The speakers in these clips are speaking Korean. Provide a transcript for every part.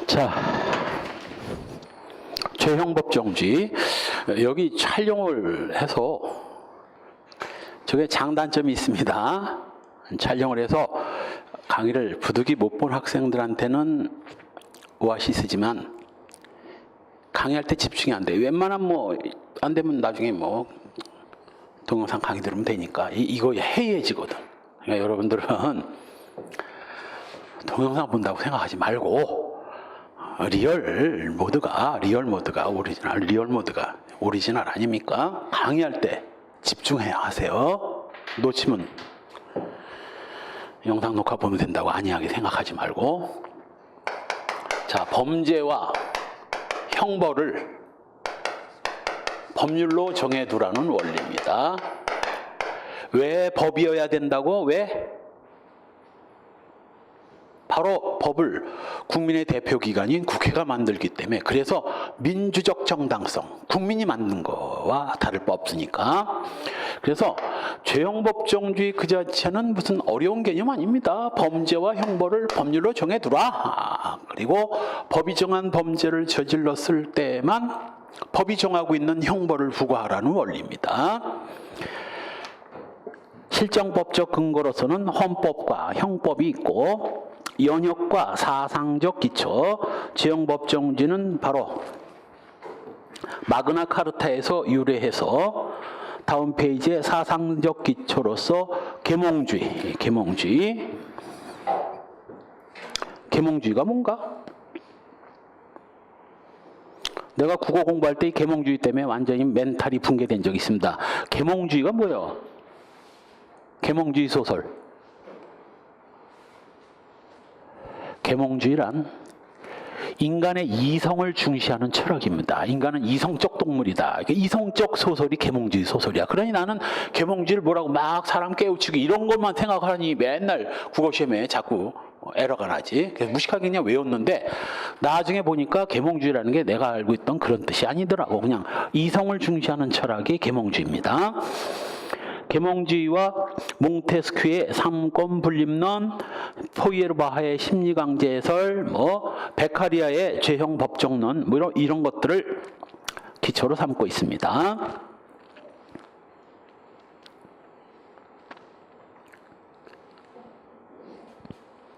자, 죄형법정주의. 여기 촬영을 해서 저게 장단점이 있습니다. 촬영을 해서 강의를 부득이 못 본 학생들한테는 오아시스지만 강의할 때 집중이 안 돼. 웬만하면 뭐 안 되면 나중에 뭐 동영상 강의 들으면 되니까 이거 해이해지거든. 그러니까 여러분들은 동영상 본다고 생각하지 말고 리얼 모드가 오리지널 아닙니까? 강의할 때 집중해야 하세요. 놓치면 영상 녹화 보면 된다고 안이하게 생각하지 말고. 자, 범죄와 형벌을 법률로 정해두라는 원리입니다. 왜 법이어야 된다고? 왜? 바로 법을 국민의 대표기관인 국회가 만들기 때문에. 그래서 민주적 정당성, 국민이 만든 거와 다를 바 없으니까. 그래서 죄형법정주의 그 자체는 무슨 어려운 개념 아닙니다. 범죄와 형벌을 법률로 정해두라. 그리고 법이 정한 범죄를 저질렀을 때만 법이 정하고 있는 형벌을 부과하라는 원리입니다. 실정법적 근거로서는 헌법과 형법이 있고 연역과 사상적 기초, 죄형법정주의는 바로 마그나 카르타에서 유래해서 다음 페이지에 사상적 기초로서 계몽주의가 뭔가? 내가 국어 공부할 때 이 계몽주의 때문에 완전히 멘탈이 붕괴된 적이 있습니다. 계몽주의가 뭐예요? 계몽주의 소설. 계몽주의란 인간의 이성을 중시하는 철학입니다. 인간은 이성적 동물이다. 이성적 소설이 계몽주의 소설이야. 그러니 나는 계몽주의를 뭐라고 막 사람 깨우치고 이런 것만 생각하니 맨날 국어시험에 자꾸 에러가 나지. 그래서 무식하게 그냥 외웠는데 나중에 보니까 계몽주의라는 게 내가 알고 있던 그런 뜻이 아니더라고. 그냥 이성을 중시하는 철학이 계몽주의입니다. 계몽주의와 몽테스큐의 삼권분립론, 포이에르바하의 심리강제설, 베카리아의 죄형법정론, 이런 것들을 기초로 삼고 있습니다.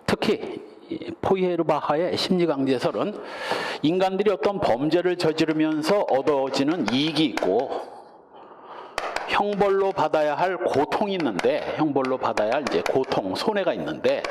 특히 포이에르바하의 심리강제설은 인간들이 어떤 범죄를 저지르면서 얻어지는 이익이 있고 형벌로 받아야 할 고통이 있는데, 형벌로 받아야 할 이제 고통, 손해가 있는데,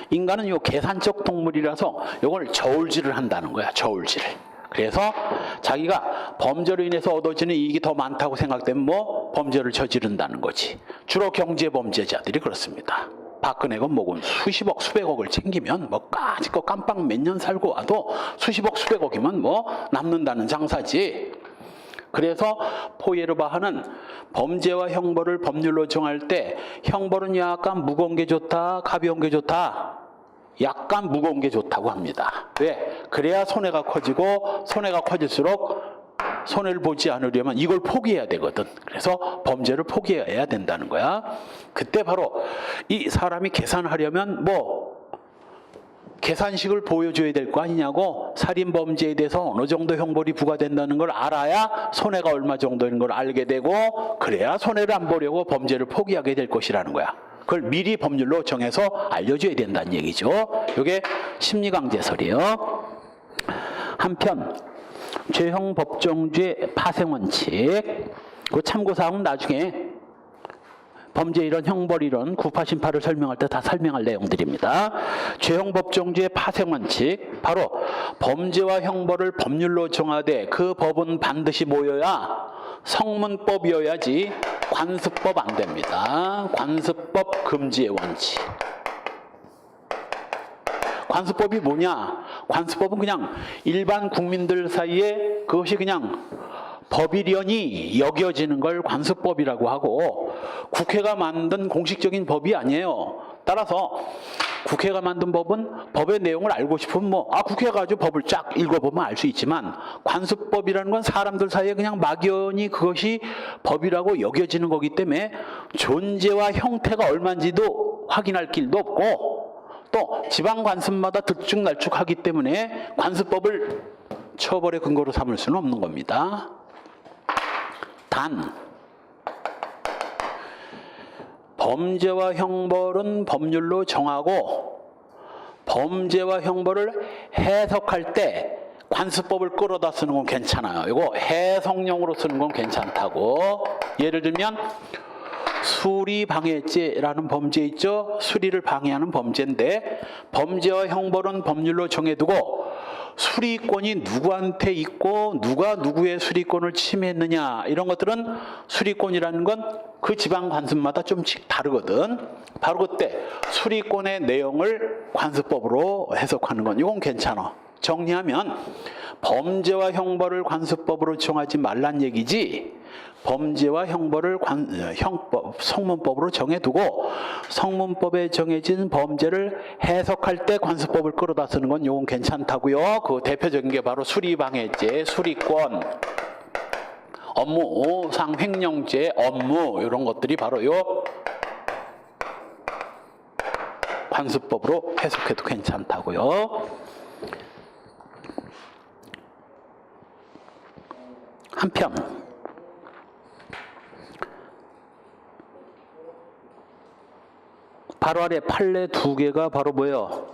인간은 요 계산적 동물이라서 요걸 저울질을 한다는 거야, 저울질. 그래서 자기가 범죄로 인해서 얻어지는 이익이 더 많다고 생각되면 범죄를 저지른다는 거지. 주로 경제범죄자들이 그렇습니다. 박근혜가 뭐고 수십억, 수백억을 챙기면 까짓거 깜빵 몇 년 살고 와도 수십억, 수백억이면 남는다는 장사지. 그래서 포이에르바하는 범죄와 형벌을 법률로 정할 때 형벌은 약간 무거운 게 좋다, 가벼운 게 좋다. 약간 무거운 게 좋다고 합니다. 왜? 그래야 손해가 커지고 손해가 커질수록 손해를 보지 않으려면 이걸 포기해야 되거든. 그래서 범죄를 포기해야 된다는 거야. 그때 바로 이 사람이 계산하려면 계산식을 보여줘야 될 거 아니냐고. 살인범죄에 대해서 어느 정도 형벌이 부과된다는 걸 알아야 손해가 얼마 정도인 걸 알게 되고, 그래야 손해를 안 보려고 범죄를 포기하게 될 것이라는 거야. 그걸 미리 법률로 정해서 알려줘야 된다는 얘기죠. 이게 심리강제설이에요. 한편 죄형법정주의 파생원칙, 그 참고사항은 나중에 범죄이론, 형벌이론, 구파심파를 설명할 때 다 설명할 내용들입니다. 죄형법정주의 파생원칙, 바로 범죄와 형벌을 법률로 정하되 그 법은 반드시 뭐여야? 성문법이어야지 관습법 안 됩니다. 관습법 금지의 원칙. 관습법이 뭐냐? 관습법은 그냥 일반 국민들 사이에 그것이 그냥 법이련이 여겨지는 걸 관습법이라고 하고, 국회가 만든 공식적인 법이 아니에요. 따라서 국회가 만든 법은 법의 내용을 알고 싶으면 국회가 가지고 법을 쫙 읽어보면 알 수 있지만, 관습법이라는 건 사람들 사이에 그냥 막연히 그것이 법이라고 여겨지는 거기 때문에 존재와 형태가 얼마인지도 확인할 길도 없고 또 지방관습마다 들쭉날쭉하기 때문에 관습법을 처벌의 근거로 삼을 수는 없는 겁니다. 단 범죄와 형벌은 법률로 정하고 범죄와 형벌을 해석할 때 관습법을 끌어다 쓰는 건 괜찮아요. 이거 해석용으로 쓰는 건 괜찮다고. 예를 들면 수리방해죄라는 범죄 있죠. 수리를 방해하는 범죄인데 범죄와 형벌은 법률로 정해두고 수리권이 누구한테 있고 누가 누구의 수리권을 침해했느냐 이런 것들은 수리권이라는 건 그 지방 관습마다 좀씩 다르거든. 바로 그때 수리권의 내용을 관습법으로 해석하는 건 이건 괜찮아. 정리하면 범죄와 형벌을 관습법으로 정하지 말란 얘기지 범죄와 형벌을 성문법으로 정해두고 성문법에 정해진 범죄를 해석할 때 관습법을 끌어다 쓰는 건 이건 괜찮다고요. 그 대표적인 게 바로 수리방해죄, 수리권, 업무상 횡령죄, 업무 이런 것들이 바로 요 관습법으로 해석해도 괜찮다고요. 한편 바로 아래 판례 두 개가 바로 뭐예요?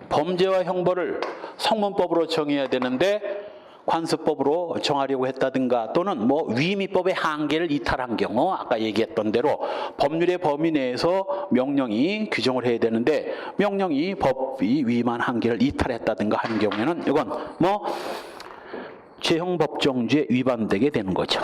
범죄와 형벌을 성문법으로 정해야 되는데 관습법으로 정하려고 했다든가 또는 뭐 위임법의 한계를 이탈한 경우 아까 얘기했던 대로 법률의 범위 내에서 명령이 규정을 해야 되는데 명령이 법이 위임한 한계를 이탈했다든가 하는 경우에는 이건 뭐 죄형법정주에 위반되게 되는 거죠.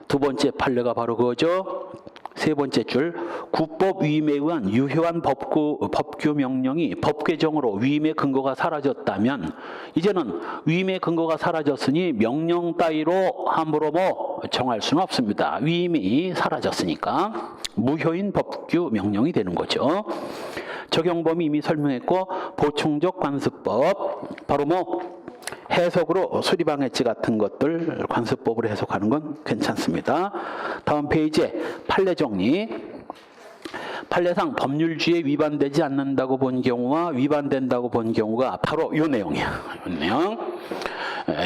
두 번째 판례가 바로 그거죠. 세 번째 줄 구법 위임에 의한 유효한 법규 명령이 법 개정으로 위임의 근거가 사라졌다면 이제는 위임의 근거가 사라졌으니 명령 따위로 함부로 뭐 정할 수는 없습니다. 위임이 사라졌으니까 무효인 법규 명령이 되는 거죠. 적용 범위 이미 설명했고 보충적 관습법 바로 뭐 해석으로 수리방해죄 같은 것들 관습법으로 해석하는 건 괜찮습니다. 다음 페이지에 판례 정리. 판례상 법률주의에 위반되지 않는다고 본 경우와 위반된다고 본 경우가 바로 이 내용이야. 이 내용.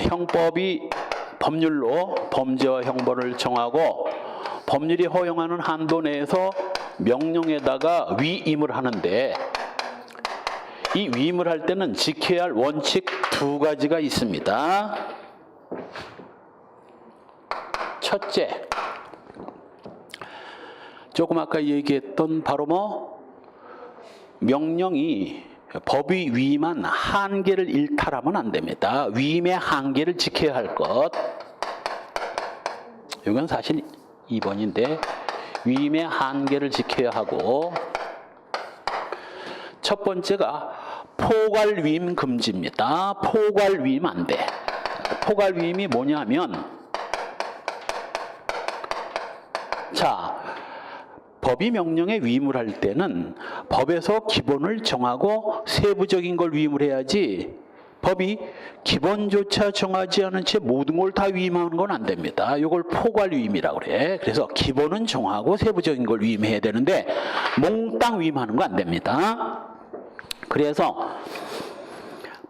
형법이 법률로 범죄와 형벌을 정하고 법률이 허용하는 한도 내에서 명령에다가 위임을 하는데 이 위임을 할 때는 지켜야 할 원칙 두 가지가 있습니다. 첫째, 조금 아까 얘기했던 바로 뭐 명령이 법이 위임한 한계를 일탈하면 안 됩니다. 위임의 한계를 지켜야 할 것. 이건 사실 2번인데 위임의 한계를 지켜야 하고 첫 번째가 포괄위임 금지입니다. 포괄위임 안 돼. 포괄위임이 뭐냐면 자 법이 명령에 위임을 할 때는 법에서 기본을 정하고 세부적인 걸 위임을 해야지 법이 기본조차 정하지 않은 채 모든 걸 다 위임하는 건 안 됩니다. 이걸 포괄위임이라고 그래. 그래서 기본은 정하고 세부적인 걸 위임해야 되는데 몽땅 위임하는 거 안 됩니다. 그래서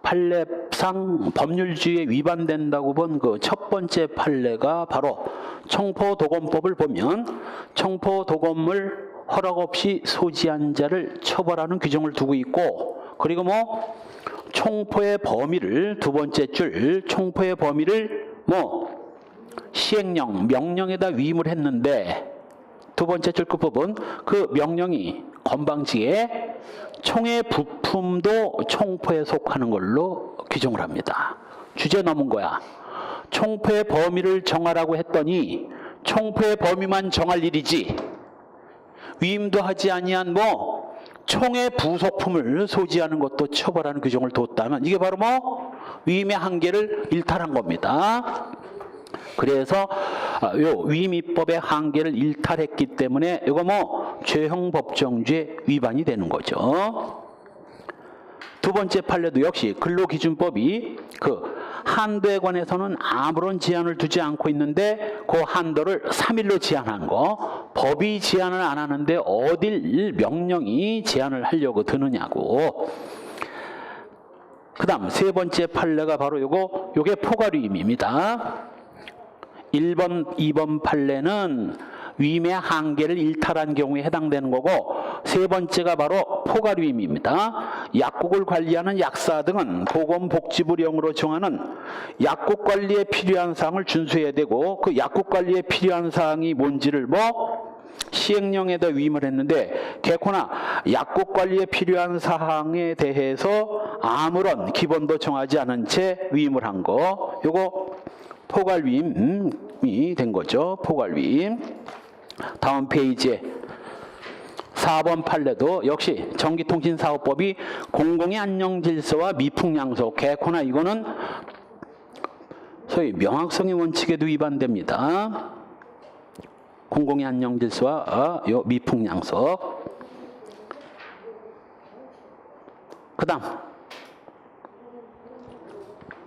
판례상 법률주의에 위반된다고 본 그 첫 번째 판례가 바로 청포도검법을 보면 청포도검을 허락 없이 소지한 자를 처벌하는 규정을 두고 있고 그리고 뭐 총포의 범위를 두 번째 줄 총포의 범위를 뭐 시행령 명령에다 위임을 했는데 두 번째 줄 끝부분 그 명령이 건방지게 총의 부품도 총포에 속하는 걸로 규정을 합니다. 주제 넘은 거야. 총포의 범위를 정하라고 했더니 총포의 범위만 정할 일이지 위임도 하지 아니한 뭐 총의 부속품을 소지하는 것도 처벌하는 규정을 뒀다면 이게 바로 뭐 위임의 한계를 일탈한 겁니다. 그래서 요 위임입법의 한계를 일탈했기 때문에 이거 뭐 죄형법정주의 위반이 되는 거죠. 두 번째 판례도 역시 근로기준법이 그 한도에 관해서는 아무런 제한을 두지 않고 있는데 그 한도를 3일로 제한한 거. 법이 제한을 안 하는데 어딜 명령이 제한을 하려고 드느냐고. 그 다음 세 번째 판례가 바로 요게 포괄위임입니다. 1번, 2번 판례는 위임의 한계를 일탈한 경우에 해당되는 거고, 세 번째가 바로 포괄위임입니다. 약국을 관리하는 약사 등은 보건복지부령으로 정하는 약국 관리에 필요한 사항을 준수해야 되고, 그 약국 관리에 필요한 사항이 뭔지를 시행령에다 위임을 했는데, 개코나 약국 관리에 필요한 사항에 대해서 아무런 기본도 정하지 않은 채 위임을 한 거, 요거 포괄위임이 된 거죠. 포괄위임. 다음 페이지에 4번 판례도 역시 전기통신사업법이 공공의 안녕질서와 미풍양속, 개코나 이거는 소위 명확성의 원칙에도 위반됩니다. 공공의 안녕질서와 요 미풍양속. 그 다음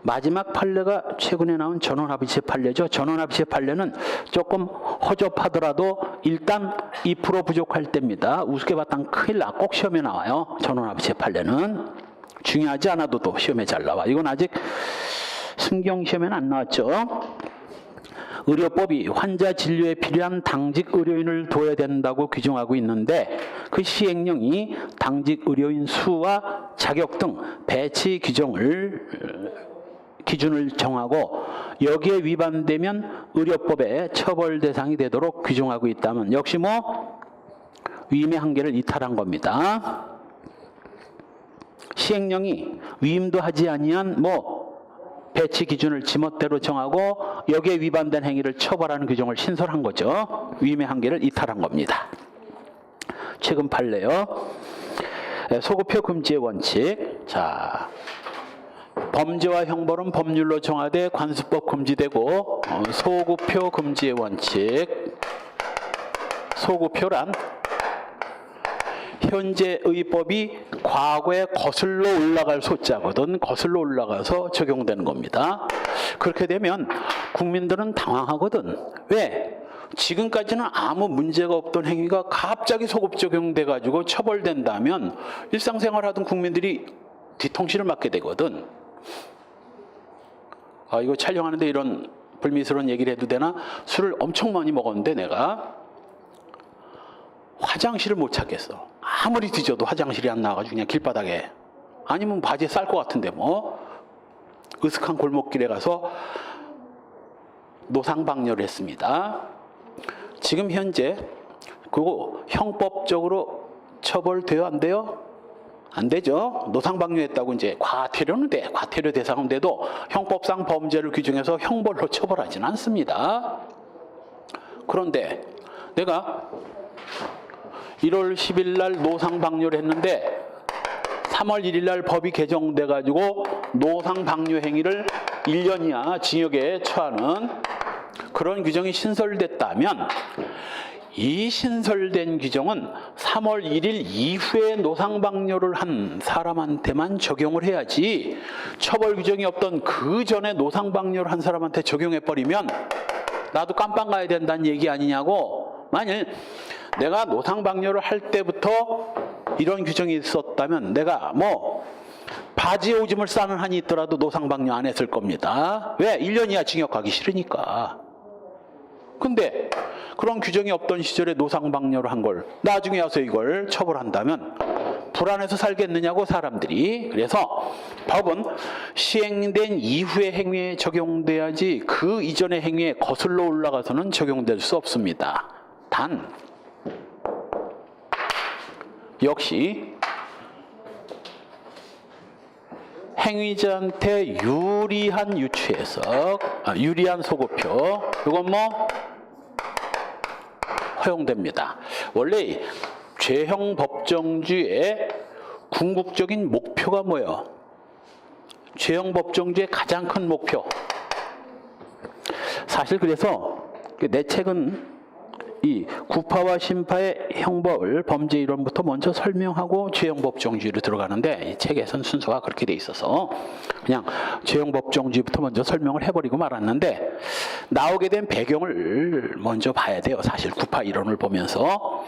마지막 판례가 최근에 나온 전원합의체 판례죠. 전원합의체 판례는 조금 허접하더라도 일단 2% 부족할 때입니다. 우습게 봤다면 큰일 나. 꼭 시험에 나와요. 전원합의체 판례는. 중요하지 않아도 또 시험에 잘 나와. 이건 아직 승경 시험에는 안 나왔죠. 의료법이 환자 진료에 필요한 당직 의료인을 둬야 된다고 규정하고 있는데, 그 시행령이 당직 의료인 수와 자격 등 배치 기준을 정하고 여기에 위반되면 의료법의 처벌 대상이 되도록 규정하고 있다면 역시 위임의 한계를 이탈한 겁니다. 시행령이 위임도 하지 아니한 배치 기준을 지멋대로 정하고 여기에 위반된 행위를 처벌하는 규정을 신설한 거죠. 위임의 한계를 이탈한 겁니다. 최근 판례요. 소급표 금지의 원칙. 자, 범죄와 형벌은 법률로 정하되 관수법 금지되고, 소급표 금지의 원칙. 소급표란 현재 의법이 과거에 거슬러 올라갈 소자거든. 거슬러 올라가서 적용되는 겁니다. 그렇게 되면 국민들은 당황하거든. 왜? 지금까지는 아무 문제가 없던 행위가 갑자기 소급 적용돼 가지고 처벌된다면 일상생활하던 국민들이 뒤통수를 맞게 되거든. 이거 촬영하는데 이런 불미스러운 얘기를 해도 되나? 술을 엄청 많이 먹었는데 내가 화장실을 못 찾겠어. 아무리 뒤져도 화장실이 안 나와가지고 그냥 길바닥에, 아니면 바지에 쌀 것 같은데 으슥한 골목길에 가서 노상방뇨를 했습니다. 지금 현재 그거 형법적으로 처벌돼요, 안 돼요? 안 되죠. 노상방뇨했다고 이제 과태료는 돼. 과태료 대상은 돼도 형법상 범죄를 규정해서 형벌로 처벌하지는 않습니다. 그런데 내가 1월 10일 날 노상방뇨를 했는데 3월 1일 날 법이 개정돼 가지고 노상방뇨 행위를 1년 이하 징역에 처하는 그런 규정이 신설됐다면, 이 신설된 규정은 3월 1일 이후에 노상방뇨를 한 사람한테만 적용을 해야지, 처벌 규정이 없던 그 전에 노상방뇨를 한 사람한테 적용해버리면 나도 깜빵 가야 된다는 얘기 아니냐고. 만일 내가 노상방뇨를 할 때부터 이런 규정이 있었다면 내가 바지에 오줌을 싸는 한이 있더라도 노상방뇨 안 했을 겁니다. 왜? 1년 이하 징역 가기 싫으니까. 근데 그런 규정이 없던 시절에 노상방뇨를 한 걸 나중에 와서 이걸 처벌한다면 불안해서 살겠느냐고, 사람들이. 그래서 법은 시행된 이후의 행위에 적용돼야지 그 이전의 행위에 거슬러 올라가서는 적용될 수 없습니다. 단 역시 행위자한테 유리한 유추해석, 유리한 소급표, 이건 허용됩니다. 원래 죄형 법정주의 궁극적인 목표가 뭐예요? 죄형 법정주의 가장 큰 목표. 사실 그래서 내 책은 이 구파와 심파의 형벌, 범죄 이론부터 먼저 설명하고 죄형법정주의로 들어가는데 이 책에선 순서가 그렇게 돼 있어서 그냥 죄형법정주의부터 먼저 설명을 해버리고 말았는데 나오게 된 배경을 먼저 봐야 돼요. 사실 구파 이론을 보면서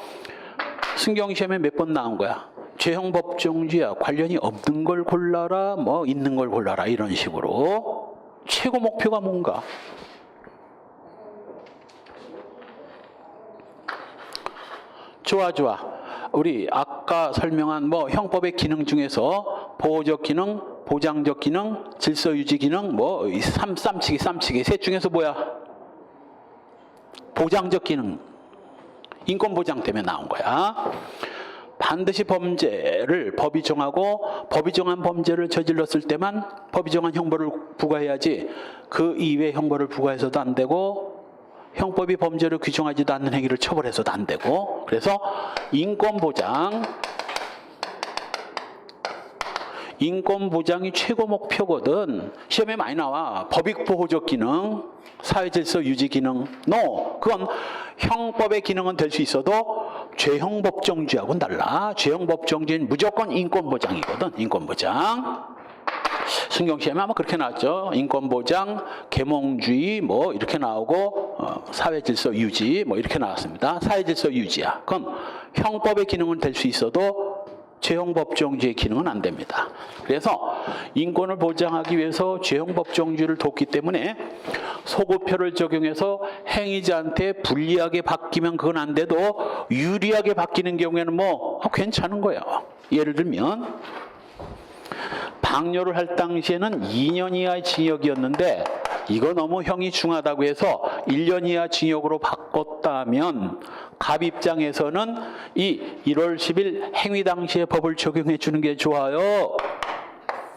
승경시험에 몇 번 나온 거야. 죄형법정주의와 관련이 없는 걸 골라라, 뭐 있는 걸 골라라 이런 식으로. 최고 목표가 뭔가? 좋아. 우리 아까 설명한 뭐 형법의 기능 중에서 보호적 기능, 보장적 기능, 질서 유지 기능, 뭐 쌈치기 셋 중에서 뭐야? 보장적 기능. 인권 보장 때문에 나온 거야. 반드시 범죄를 법이 정하고 법이 정한 범죄를 저질렀을 때만 법이 정한 형벌을 부과해야지 그 이외의 형벌을 부과해서도 안 되고 형법이 범죄를 규정하지도 않는 행위를 처벌해서도 안 되고 그래서 인권보장이 최고 목표거든. 시험에 많이 나와. 법익보호적 기능, 사회질서 유지 기능. 그건 형법의 기능은 될 수 있어도 죄형법정주의하고는 달라. 죄형법정주의는 무조건 인권보장이거든. 인권보장. 승경시험에 아마 그렇게 나왔죠. 인권보장, 계몽주의 뭐 이렇게 나오고 사회질서 유지 뭐 이렇게 나왔습니다. 사회질서 유지야. 그건 형법의 기능은 될 수 있어도 죄형법정주의 기능은 안 됩니다. 그래서 인권을 보장하기 위해서 죄형법정주의를 뒀기 때문에 소급표를 적용해서 행위자한테 불리하게 바뀌면 그건 안 돼도 유리하게 바뀌는 경우에는 뭐 괜찮은 거예요. 예를 들면 방뇨를 할 당시에는 2년 이하의 징역이었는데 이거 너무 형이 중하다고 해서 1년 이하 징역으로 바꿨다면 갑 입장에서는 이 1월 10일 행위 당시에 법을 적용해 주는 게 좋아요.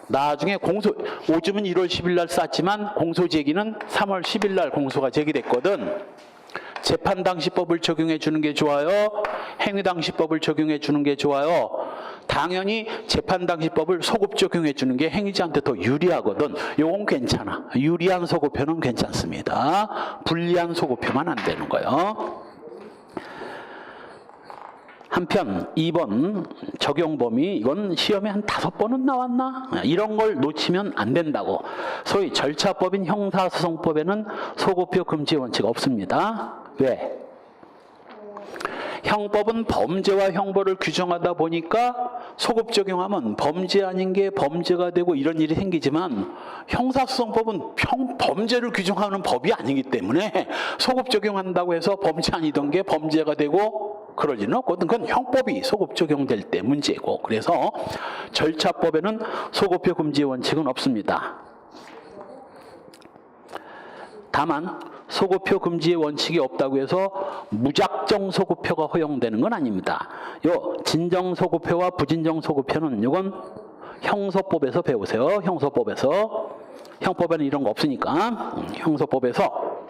나중에 오줌은 1월 10일 날 쌌지만 공소 제기는 3월 10일 날 공소가 제기됐거든. 재판 당시 법을 적용해 주는 게 좋아요. 행위 당시 법을 적용해 주는 게 좋아요. 당연히 재판 당시 법을 소급 적용해 주는 게 행위자한테 더 유리하거든. 요건 괜찮아. 유리한 소급표는 괜찮습니다. 불리한 소급표만 안 되는 거예요. 한편 2번 적용 범위 이건 시험에 한 5번은 나왔나? 이런 걸 놓치면 안 된다고. 소위 절차법인 형사소송법에는 소급표 금지 원칙 없습니다. 왜? 형법은 범죄와 형벌을 규정하다 보니까 소급 적용하면 범죄 아닌 게 범죄가 되고 이런 일이 생기지만 형사소송법은 범죄를 규정하는 법이 아니기 때문에 소급 적용한다고 해서 범죄 아니던 게 범죄가 되고 그럴 리는 없거든. 그건 형법이 소급 적용될 때 문제고. 그래서 절차법에는 소급표 금지 원칙은 없습니다. 다만 소급표 금지의 원칙이 없다고 해서 무작정 소급표가 허용되는 건 아닙니다. 요 진정 소급표와 부진정 소급표는 이건 형소법에서 배우세요. 형법에는 이런 거 없으니까 형소법에서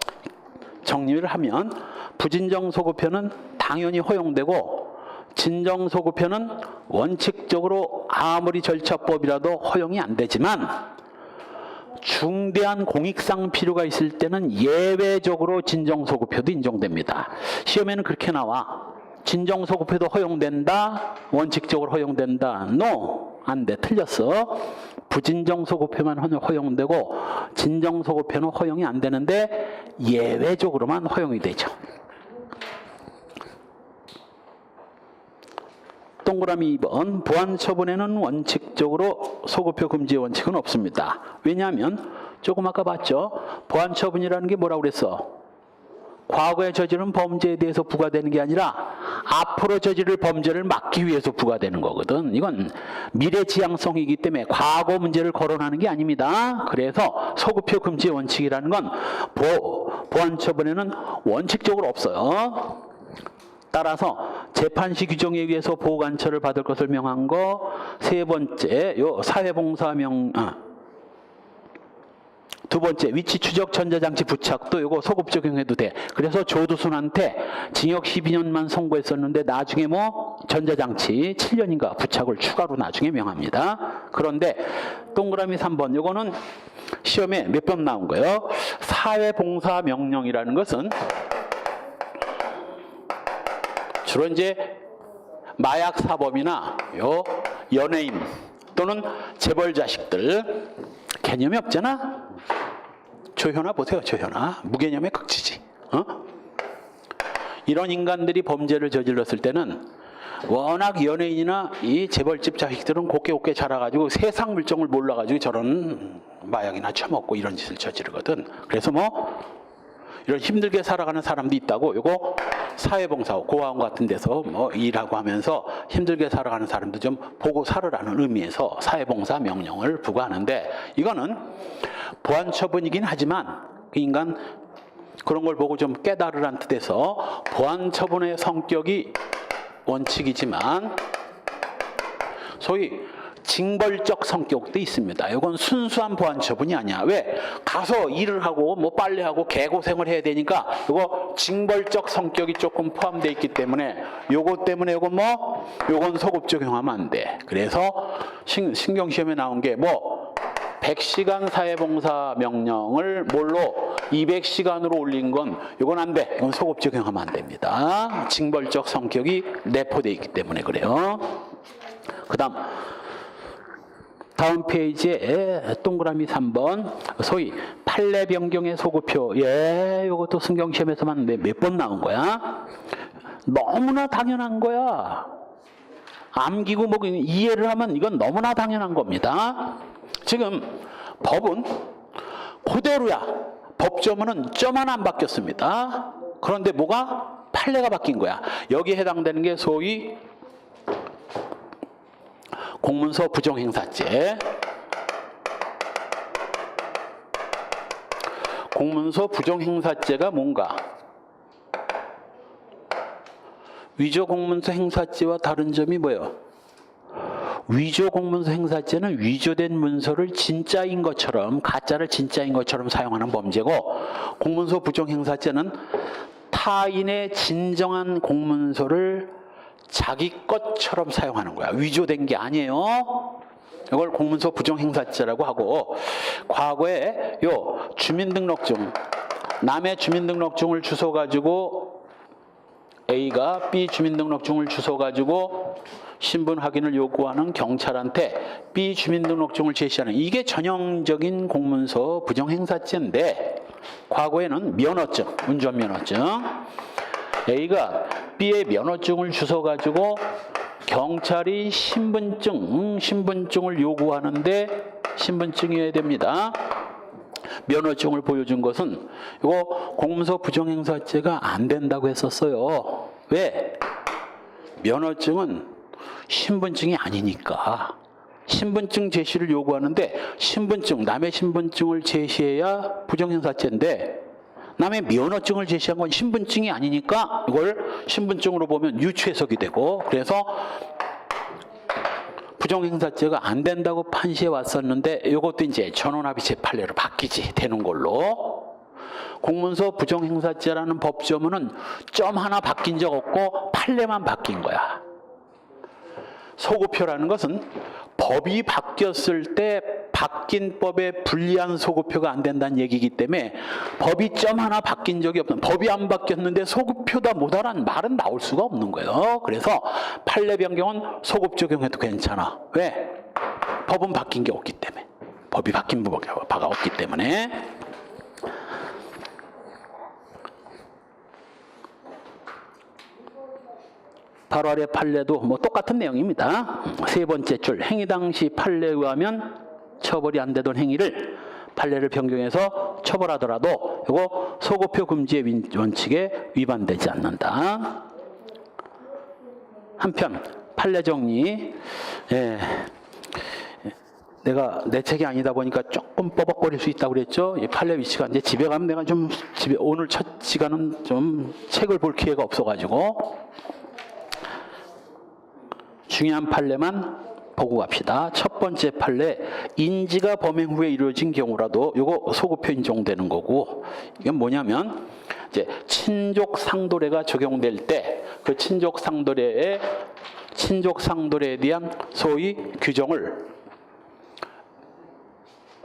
정리를 하면 부진정 소급표는 당연히 허용되고 진정 소급표는 원칙적으로 아무리 절차법이라도 허용이 안 되지만 중대한 공익상 필요가 있을 때는 예외적으로 진정소급표도 인정됩니다. 시험에는 그렇게 나와. 진정소급표도 허용된다. 원칙적으로 허용된다. No. 안 돼. 틀렸어. 부진정소급표만 허용되고 진정소급표는 허용이 안 되는데 예외적으로만 허용이 되죠. 동그라미 2번 보안처분에는 원칙적으로 소급표 금지 원칙은 없습니다. 왜냐하면 조금 아까 봤죠. 보안처분이라는 게 뭐라고 그랬어? 과거에 저지른 범죄에 대해서 부과되는 게 아니라 앞으로 저지를 범죄를 막기 위해서 부과되는 거거든. 이건 미래지향성이기 때문에 과거 문제를 거론하는 게 아닙니다. 그래서 소급표 금지 원칙이라는 건 보안처분에는 원칙적으로 없어요. 따라서 재판시 규정에 의해서 보호관찰을 받을 것을 명한 거. 세 번째, 두 번째, 위치 추적 전자장치 부착도 요거 소급 적용해도 돼. 그래서 조두순한테 징역 12년만 선고했었는데 나중에 전자장치 7년인가 부착을 추가로 나중에 명합니다. 그런데 동그라미 3번 요거는 시험에 몇 번 나온 거예요. 사회봉사명령이라는 것은 주로 이제 마약 사범이나 요 연예인 또는 재벌 자식들 개념이 없잖아. 조현아 보세요. 조현아 무개념의 극치지. 이런 인간들이 범죄를 저질렀을 때는 워낙 연예인이나 이 재벌집 자식들은 곱게 자라가지고 세상 물정을 몰라가지고 저런 마약이나 처먹고 이런 짓을 저지르거든. 그래서 뭐 이런 힘들게 살아가는 사람도 있다고. 요거 사회봉사 고아원 같은 데서 뭐 일하고 하면서 힘들게 살아가는 사람도 좀 보고 살으라는 의미에서 사회봉사 명령을 부과하는데, 이거는 보안처분이긴 하지만 그 인간 그런 걸 보고 좀 깨달으란 뜻에서 보안처분의 성격이 원칙이지만 소위 징벌적 성격도 있습니다. 이건 순수한 보안처분이 아니야. 왜? 가서 일을 하고 뭐 빨래하고 개고생을 해야 되니까 이거 징벌적 성격이 조금 포함되어 있기 때문에 요거 때문에 요건 소급 적용하면 안 돼. 그래서 신경시험에 나온 게 뭐 100시간 사회봉사 명령을 뭘로 200시간으로 올린 건 이건 안 돼. 이건 소급 적용하면 안 됩니다. 징벌적 성격이 내포되어 있기 때문에 그래요. 다음 페이지에 동그라미 3번 소위 판례 변경의 소급표. 이것도 신경시험에서만 몇 번 나온 거야. 너무나 당연한 거야. 암기고 뭐 이해를 하면 이건 너무나 당연한 겁니다. 지금 법은 그대로야. 법조문은 점 하나 안 바뀌었습니다. 그런데 뭐가? 판례가 바뀐 거야. 여기에 해당되는 게 소위 공문서 부정행사죄. 공문서 부정행사죄가 뭔가? 위조 공문서 행사죄와 다른 점이 뭐예요? 위조 공문서 행사죄는 위조된 문서를 진짜인 것처럼, 가짜를 진짜인 것처럼 사용하는 범죄고, 공문서 부정행사죄는 타인의 진정한 공문서를 자기 것처럼 사용하는 거야. 위조된 게 아니에요. 이걸 공문서 부정행사죄라고 하고, 과거에 요 주민등록증, 남의 주민등록증을 주워 가지고 A가 B 주민등록증을 주워 가지고 신분 확인을 요구하는 경찰한테 B 주민등록증을 제시하는, 이게 전형적인 공문서 부정행사죄인데, 과거에는 면허증, 운전면허증, A가 B의 면허증을 주워 가지고 경찰이 신분증을 요구하는데 신분증이어야 됩니다. 면허증을 보여준 것은 이거 공문서 부정행사죄가 안 된다고 했었어요. 왜? 면허증은 신분증이 아니니까. 신분증 제시를 요구하는데 남의 신분증을 제시해야 부정행사죄인데, 남의 면허증을 제시한 건 신분증이 아니니까 이걸 신분증으로 보면 유추해석이 되고, 그래서 부정행사죄가 안 된다고 판시해 왔었는데, 이것도 이제 전원합의체 판례로 바뀌지 되는 걸로. 공문서 부정행사죄라는 법조문은 점 하나 바뀐 적 없고 판례만 바뀐 거야. 소급표라는 것은 법이 바뀌었을 때 바뀐 법에 불리한 소급표가 안 된다는 얘기이기 때문에 법이 점 하나 바뀐 적이 없는, 법이 안 바뀌었는데 소급표다 뭐다라는 말은 나올 수가 없는 거예요. 그래서 판례 변경은 소급 적용해도 괜찮아. 왜? 법은 바뀐 게 없기 때문에. 법이 바뀐 바가 없기 때문에. 바로 아래 판례도 뭐 똑같은 내용입니다. 세 번째 줄, 행위 당시 판례에 의하면 처벌이 안 되던 행위를 판례를 변경해서 처벌하더라도 이거 소급표 금지의 원칙에 위반되지 않는다. 한편 판례 정리, 내가 내 책이 아니다 보니까 조금 뻐벅거릴 수 있다고 그랬죠. 이 판례 위치가 이제 집에 가면 내가 좀 오늘 첫 시간은 좀 책을 볼 기회가 없어가지고 중요한 판례만 보고 갑시다. 첫 번째 판례, 인지가 범행 후에 이루어진 경우라도 이거 소급표 인정되는 거고, 이게 뭐냐면 이제 친족 상도례가 적용될 때 그 친족 상도례에 대한 소위 규정을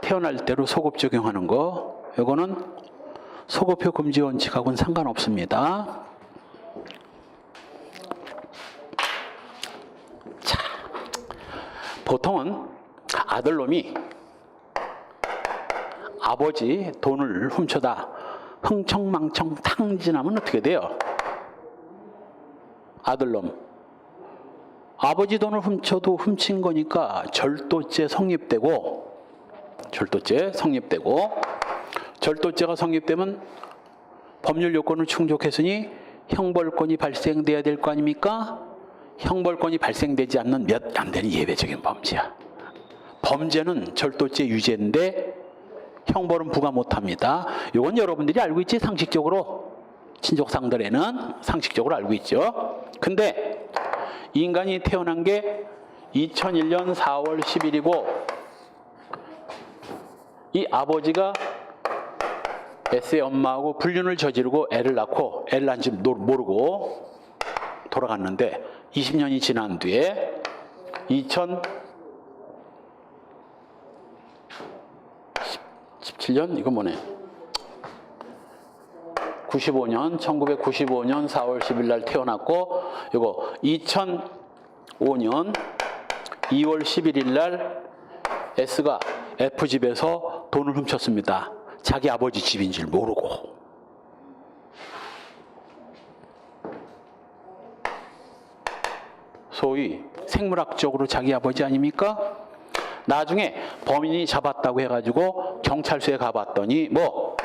태어날 대로 소급 적용하는 거, 이거는 소급표 금지 원칙하고는 상관없습니다. 보통은 아들놈이 아버지 돈을 훔쳐다 흥청망청 탕진하면 어떻게 돼요? 아들놈 아버지 돈을 훔쳐도 훔친 거니까 절도죄 성립되고 절도죄가 성립되면 법률 요건을 충족했으니 형벌권이 발생돼야 될 거 아닙니까? 형벌권이 발생되지 않는 몇 안 되는 예외적인 범죄야. 범죄는 절도죄 유죄인데 형벌은 부과 못합니다. 이건 여러분들이 알고 있지, 상식적으로. 친족상들에는 상식적으로 알고 있죠. 근데 인간이 태어난 게 2001년 4월 10일이고 이 아버지가 S의 엄마하고 불륜을 저지르고 애를 낳고 애를 낳은 줄 모르고 돌아갔는데 20년이 지난 뒤에 2017년 이거 뭐네 1995년 4월 10일 날 태어났고 이거 2005년 2월 11일 날 S가 F 집에서 돈을 훔쳤습니다. 자기 아버지 집인 줄 모르고. 소위 생물학적으로 자기 아버지 아닙니까? 나중에 범인이 잡았다고 해가지고 경찰서에 가봤더니 뭐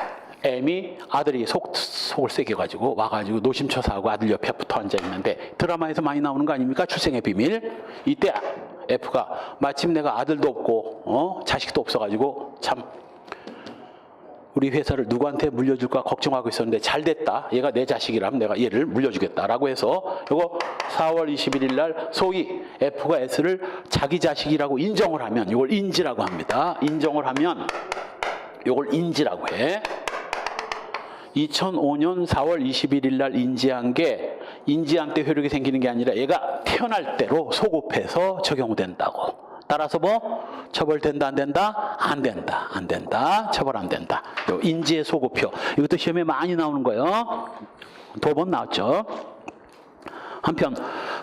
M이 아들이 속을 새겨가지고 와가지고 노심초사하고 아들 옆에 붙어 앉아있는데 드라마에서 많이 나오는 거 아닙니까? 출생의 비밀. 이때 F가 마침 내가 아들도 없고 자식도 없어가지고 참 우리 회사를 누구한테 물려줄까 걱정하고 있었는데 잘 됐다. 얘가 내 자식이라면 내가 얘를 물려주겠다라고 해서 이거 4월 21일 날 소위 F가 S를 자기 자식이라고 인정을 하면 이걸 인지라고 합니다. 인정을 하면 이걸 인지라고 해. 2005년 4월 21일 날 인지한 게 인지한 때 효력이 생기는 게 아니라 얘가 태어날 때로 소급해서 적용된다고. 따라서 뭐 처벌된다 안 된다? 안 된다. 안 된다. 처벌 안 된다. 인지의 소급표. 이것도 시험에 많이 나오는 거예요. 2번 나왔죠. 한편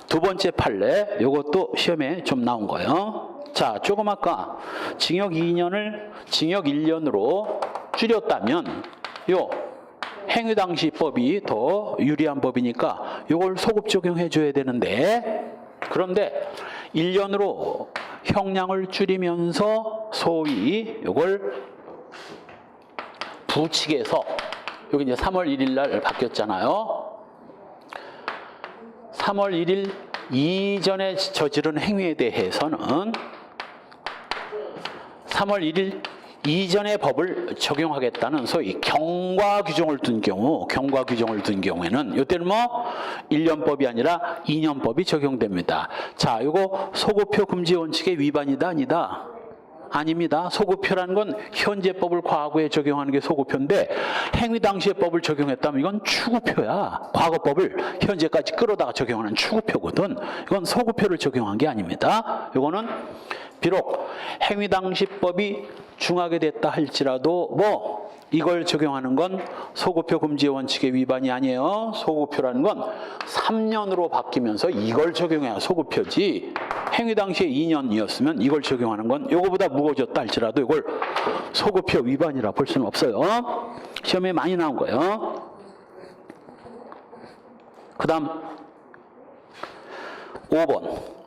두 번째 판례 이것도 시험에 좀 나온 거예요. 자, 조금 아까 징역 2년을 징역 1년으로 줄였다면 요 행위당시법이 더 유리한 법이니까 이걸 소급 적용해 줘야 되는데 그런데 1년으로 형량을 줄이면서 소위 이걸 부칙에서 여기 이제 3월 1일 날 바뀌었잖아요. 3월 1일 이전에 저지른 행위에 대해서는 3월 1일 이전의 법을 적용하겠다는 소위 경과 규정을 둔 경우에는 이때는 뭐 1년법이 아니라 2년법이 적용됩니다. 자, 이거 소급표 금지 원칙의 위반이다 아니다? 아닙니다. 소급표라는 건 현재 법을 과거에 적용하는 게 소급표인데 행위 당시의 법을 적용했다면 이건 추구표야. 과거법을 현재까지 끌어다가 적용하는 추구표거든. 이건 소급표를 적용한 게 아닙니다. 이거는 비록 행위 당시 법이 중하게 됐다 할지라도 뭐 이걸 적용하는 건 소급표 금지 원칙의 위반이 아니에요. 소급표라는 건 3년으로 바뀌면서 이걸 적용해야 소급표지 행위 당시에 2년이었으면 이걸 적용하는 건 이거보다 무거워졌다 할지라도 이걸 소급표 위반이라 볼 수는 없어요. 시험에 많이 나온 거예요. 그 다음 5번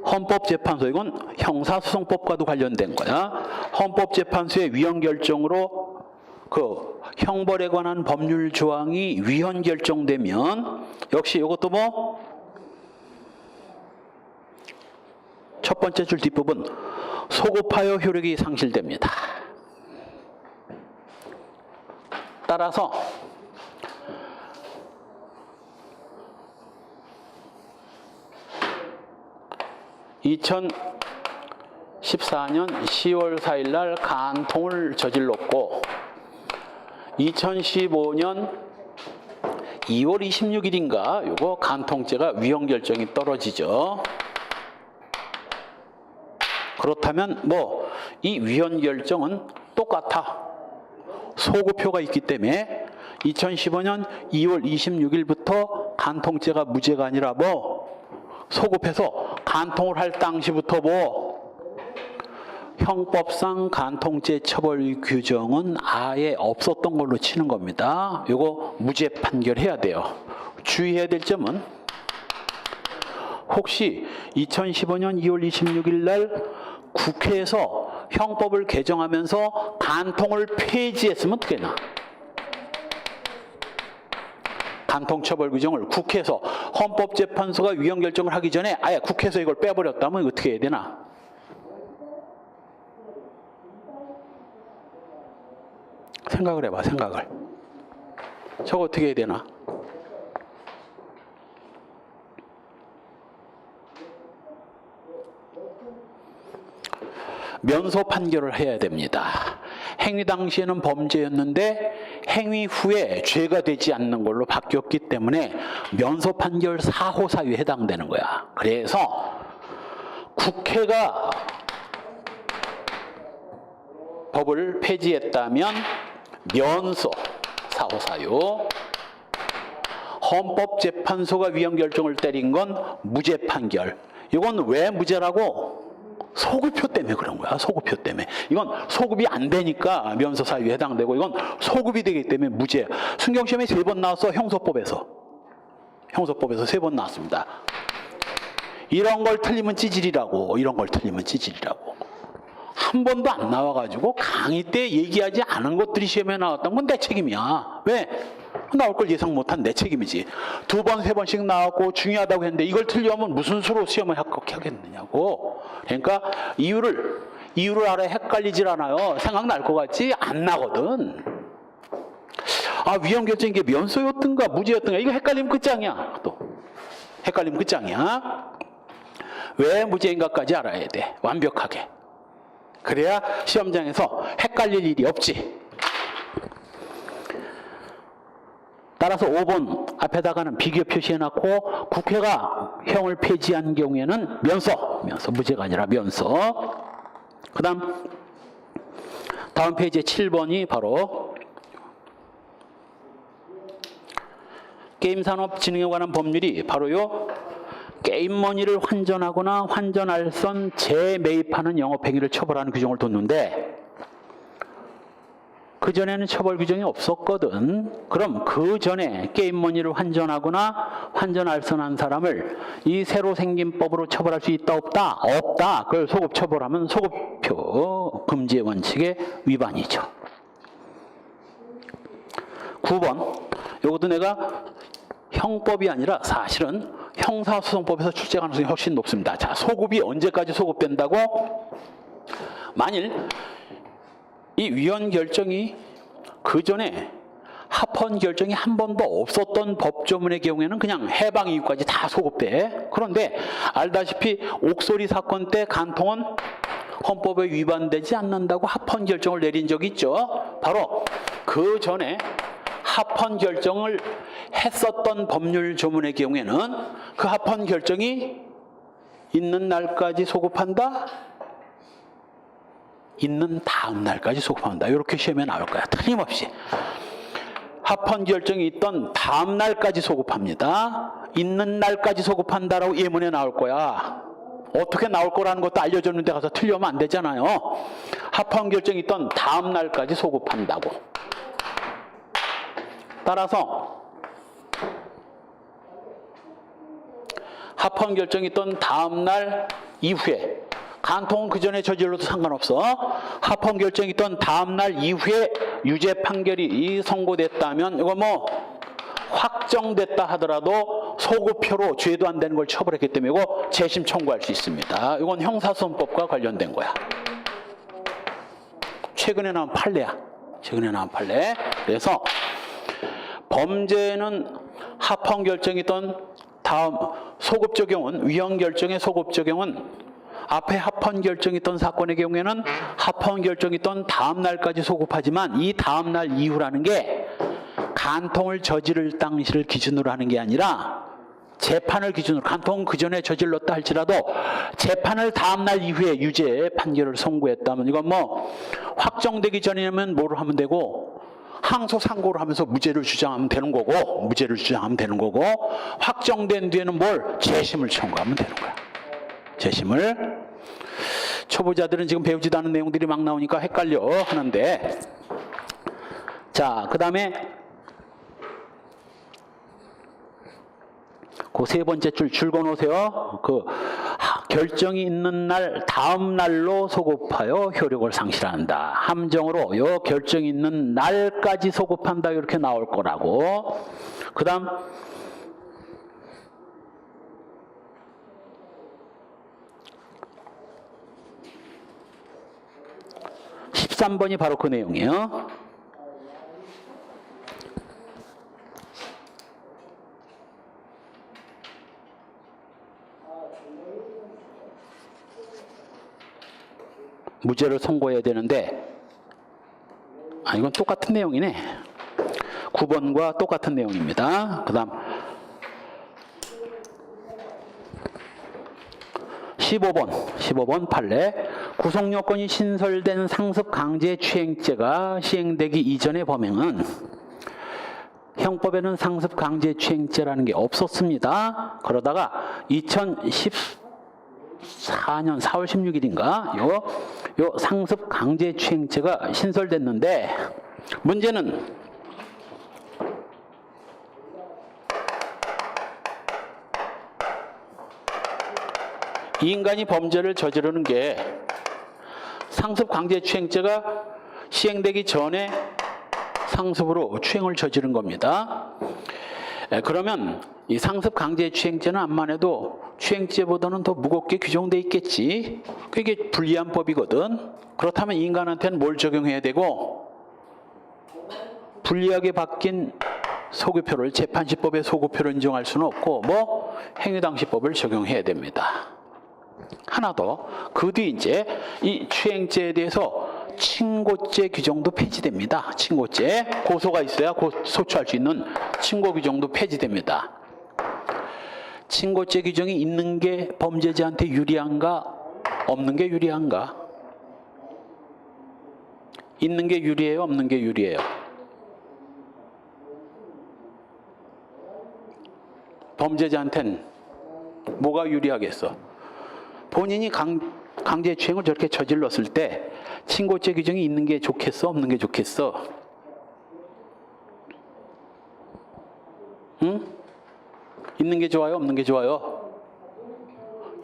헌법재판소. 이건 형사소송법과도 관련된 거야. 헌법재판소의 위헌결정으로 그 형벌에 관한 법률 조항이 위헌결정되면 역시 이것도 뭐 첫 번째 줄 뒷부분 소급하여 효력이 상실됩니다. 따라서 2014년 10월 4일 날 간통을 저질렀고 2015년 2월 26일인가 요거 간통죄가 위헌 결정이 떨어지죠. 그렇다면 뭐 이 위헌 결정은 똑같아. 소급표가 있기 때문에 2015년 2월 26일부터 간통죄가 무죄가 아니라 뭐 소급해서 간통을 할 당시부터 뭐 형법상 간통죄 처벌 규정은 아예 없었던 걸로 치는 겁니다. 이거 무죄 판결해야 돼요. 주의해야 될 점은 혹시 2015년 2월 26일 날 국회에서 형법을 개정하면서 간통을 폐지했으면 어떻게 되나? 간통처벌 규정을 국회에서 헌법재판소가 위헌 결정을 하기 전에 아예 국회에서 이걸 빼버렸다면 어떻게 해야 되나? 생각을 해봐, 생각을. 저거 어떻게 해야 되나? 면소 판결을 해야 됩니다. 행위 당시에는 범죄였는데 행위 후에 죄가 되지 않는 걸로 바뀌었기 때문에 면소 판결 사호 사유에 해당되는 거야. 그래서 국회가 법을 폐지했다면 면소 사호 사유, 헌법재판소가 위헌 결정을 때린 건 무죄 판결. 이건 왜 무죄라고? 소급표 때문에 그런 거야. 소급표 때문에. 이건 소급이 안 되니까 면소 사유에 해당되고, 이건 소급이 되기 때문에 무죄. 순경시험에 3번 나왔어. 형소법에서 3번 나왔습니다. 이런 걸 틀리면 찌질이라고. 이런 걸 틀리면 찌질이라고. 한 번도 안 나와가지고 강의 때 얘기하지 않은 것들이 시험에 나왔던 건 내 책임이야. 왜? 나올 걸 예상 못한 내 책임이지. 2번, 3번씩 나왔고 중요하다고 했는데 이걸 틀려면 무슨 수로 시험을 합격하겠느냐고. 그러니까 이유를 알아야 헷갈리질 않아요. 생각날 것 같지? 안 나거든. 아, 위헌 결정이 게 면소였던가 무죄였던가, 이거 헷갈리면 끝장이야. 또 헷갈리면 끝장이야. 왜 무죄인가까지 알아야 돼. 완벽하게. 그래야 시험장에서 헷갈릴 일이 없지. 따라서 5번 앞에다가는 비교 표시해놨고, 국회가 형을 폐지한 경우에는 면소, 무죄가 아니라 면소. 그 다음 페이지에 7번이 바로 게임산업진흥에 관한 법률이 바로요, 게임머니를 환전하거나 환전알선 재매입하는 영업행위를 처벌하는 규정을 뒀는데, 그전에는 처벌 규정이 없었거든. 그럼 그 전에 게임머니를 환전하거나 환전알선한 사람을 이 새로 생긴 법으로 처벌할 수 있다 없다? 없다. 그걸 소급 처벌하면 소급표 금지의 원칙의 위반이죠. 9번. 이것도 내가 형법이 아니라 사실은 형사소송법에서 출제 가능성이 훨씬 높습니다. 자, 소급이 언제까지 소급된다고? 만일 이 위헌 결정이 그 전에 합헌 결정이 한 번도 없었던 법조문의 경우에는 그냥 해방 이후까지 다 소급돼. 그런데 알다시피 옥소리 사건 때 간통은 헌법에 위반되지 않는다고 합헌 결정을 내린 적이 있죠. 바로 그 전에 합헌 결정을 했었던 법률 조문의 경우에는 그 합헌 결정이 있는 날까지 소급한다? 있는 다음 날까지 소급한다. 이렇게 시험에 나올 거야. 틀림없이. 합헌 결정이 있던 다음 날까지 소급합니다. 있는 날까지 소급한다라고 예문에 나올 거야. 어떻게 나올 거라는 것도 알려줬는데 가서 틀리면 안 되잖아요. 합헌 결정이 있던 다음 날까지 소급한다고. 따라서 합헌 결정이 있던 다음 날 이후에, 간통은 그 전에 저질러도 상관없어. 합헌 결정이 있던 다음 날 이후에 유죄 판결이 선고됐다면, 이거 뭐 확정됐다 하더라도 소급표로 죄도 안 되는 걸 처벌했기 때문에 이거 재심 청구할 수 있습니다. 이건 형사소송법과 관련된 거야. 최근에 나온 판례야. 그래서 범죄는 합헌 결정이 있던 다음 소급 적용은, 위헌 결정의 소급 적용은 앞에 합헌 결정이 있던 사건의 경우에는 합헌 결정이 있던 다음 날까지 소급하지만, 이 다음 날 이후라는 게 간통을 저지를 당시를 기준으로 하는 게 아니라 재판을 기준으로, 간통은 그 전에 저질렀다 할지라도 재판을 다음 날 이후에 유죄 판결을 선고했다면, 이건 뭐 확정되기 전이면 뭐를 하면 되고, 항소 상고를 하면서 무죄를 주장하면 되는 거고, 확정된 뒤에는 뭘? 재심을 청구하면 되는 거야. 재심을 초보자들은 지금 배우지도 않은 내용들이 막 나오니까 헷갈려 하는데, 자, 그 다음에 그 세 번째 줄 긁어놓으세요. 그 결정이 있는 날 다음 날로 소급하여 효력을 상실한다. 함정으로 요 결정이 있는 날까지 소급한다 이렇게 나올 거라고. 그 다음 13번이 바로 그 내용이에요. 무죄를 선고해야 되는데, 이건 똑같은 내용이네. 9번과 똑같은 내용입니다. 그 다음 15번 판례. 구속요건이 신설된 상습강제추행죄가 시행되기 이전의 범행은, 형법에는 상습강제추행죄라는 게 없었습니다. 그러다가 2014년 4월 16일인가 요 상습강제추행죄가 신설됐는데, 문제는 이 인간이 범죄를 저지르는 게 상습강제추행죄가 시행되기 전에 상습으로 추행을 저지른 겁니다. 그러면 이 상습강제추행죄는 암만 해도 추행죄보다는 더 무겁게 규정돼 있겠지. 그게 불리한 법이거든. 그렇다면 이 인간한테는 뭘 적용해야 되고, 불리하게 바뀐 소급표를 재판시법의 소급표를 인정할 수는 없고 행위당시법을 적용해야 됩니다. 하나 더, 그 뒤 이제 이 추행죄에 대해서 친고죄 규정도 폐지됩니다. 친고죄, 고소가 있어야 소추할 수 있는 친고 규정도 폐지됩니다. 친고죄 규정이 있는 게 범죄자한테 유리한가, 없는 게 유리한가? 있는 게 유리해요, 없는 게 유리해요? 범죄자한테는 뭐가 유리하겠어? 본인이 강제추행을 저렇게 저질렀을 때 친고죄 규정이 있는 게 좋겠어, 없는 게 좋겠어? 응? 있는 게 좋아요, 없는 게 좋아요?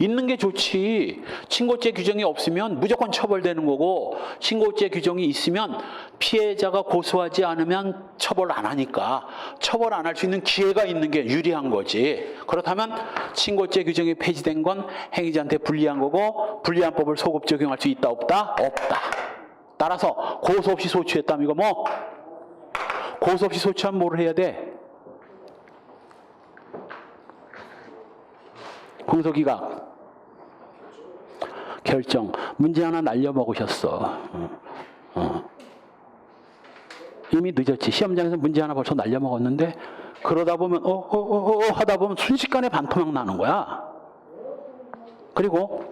있는 게 좋지. 친고죄 규정이 없으면 무조건 처벌되는 거고, 친고죄 규정이 있으면 피해자가 고소하지 않으면 처벌 안 하니까 처벌 안 할 수 있는 기회가 있는 게 유리한 거지. 그렇다면 친고죄 규정이 폐지된 건 행위자한테 불리한 거고, 불리한 법을 소급 적용할 수 있다, 없다? 없다. 따라서 고소 없이 소추했다면 이거 고소 없이 소추하면 뭘 해야 돼? 공소기각 결정. 문제 하나 날려먹으셨어. 이미 늦었지. 시험장에서 문제 하나 벌써 날려먹었는데, 그러다 보면 하다 보면 순식간에 반토막 나는 거야. 그리고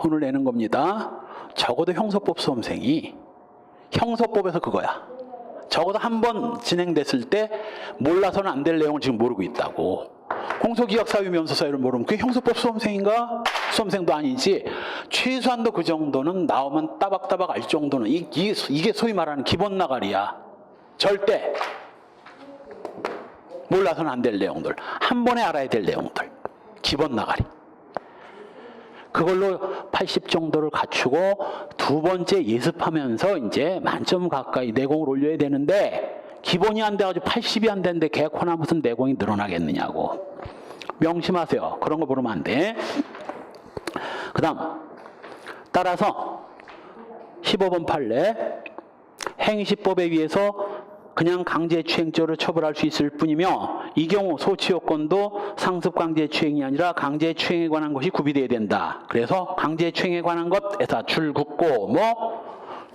혼을 내는 겁니다. 적어도 형소법 수험생이 형소법에서 그거야. 적어도 한 번 진행됐을 때 몰라서는 안 될 내용을 지금 모르고 있다고. 공소기각 사유, 면소 사유를 모르면 그게 형소법 수험생인가? 수험생도 아니지. 최소한도 그 정도는 나오면 따박따박 알 정도는 이게 소위 말하는 기본 나가리야. 절대 몰라서는 안 될 내용들, 한 번에 알아야 될 내용들, 기본 나가리. 그걸로 80 정도를 갖추고 두 번째 예습하면서 이제 만점 가까이 내공을 올려야 되는데, 기본이 안 돼가지고 80이 안 되는데 개코나 무슨 내공이 늘어나겠느냐고. 명심하세요. 그런 거 모르면 안 돼. 그 다음 따라서 15번 판례. 행시법에 의해서 그냥 강제추행죄로 처벌할 수 있을 뿐이며, 이 경우 소치요건도 상습강제추행이 아니라 강제추행에 관한 것이 구비되어야 된다. 그래서 강제추행에 관한 것에서 줄 긋고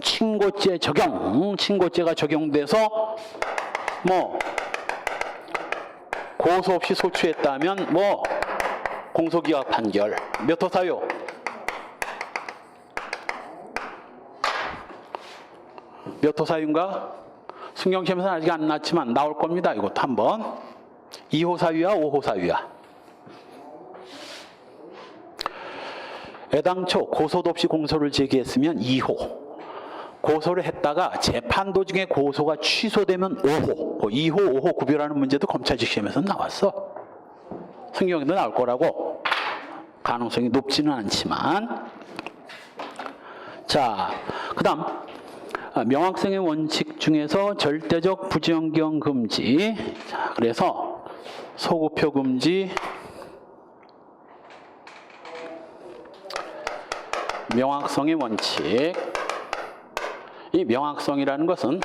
친고죄 적용, 친고죄가 적용돼서 고소 없이 소추했다면 공소기각 판결. 몇 호 사유? 몇 호 사유인가? 순경시험에서는 아직 안 났지만 나올 겁니다. 이것도 한번. 2호 사유야, 5호 사유야? 애당초 고소도 없이 공소를 제기했으면 2호, 고소를 했다가 재판 도중에 고소가 취소되면 5호, 2호, 5호 구별하는 문제도 검찰직 시험에서 나왔어. 승경에도 나올 거라고. 가능성이 높지는 않지만. 자, 그 다음 명확성의 원칙 중에서 절대적 부정경 금지. 자, 그래서 소구표 금지, 명확성의 원칙. 이 명확성이라는 것은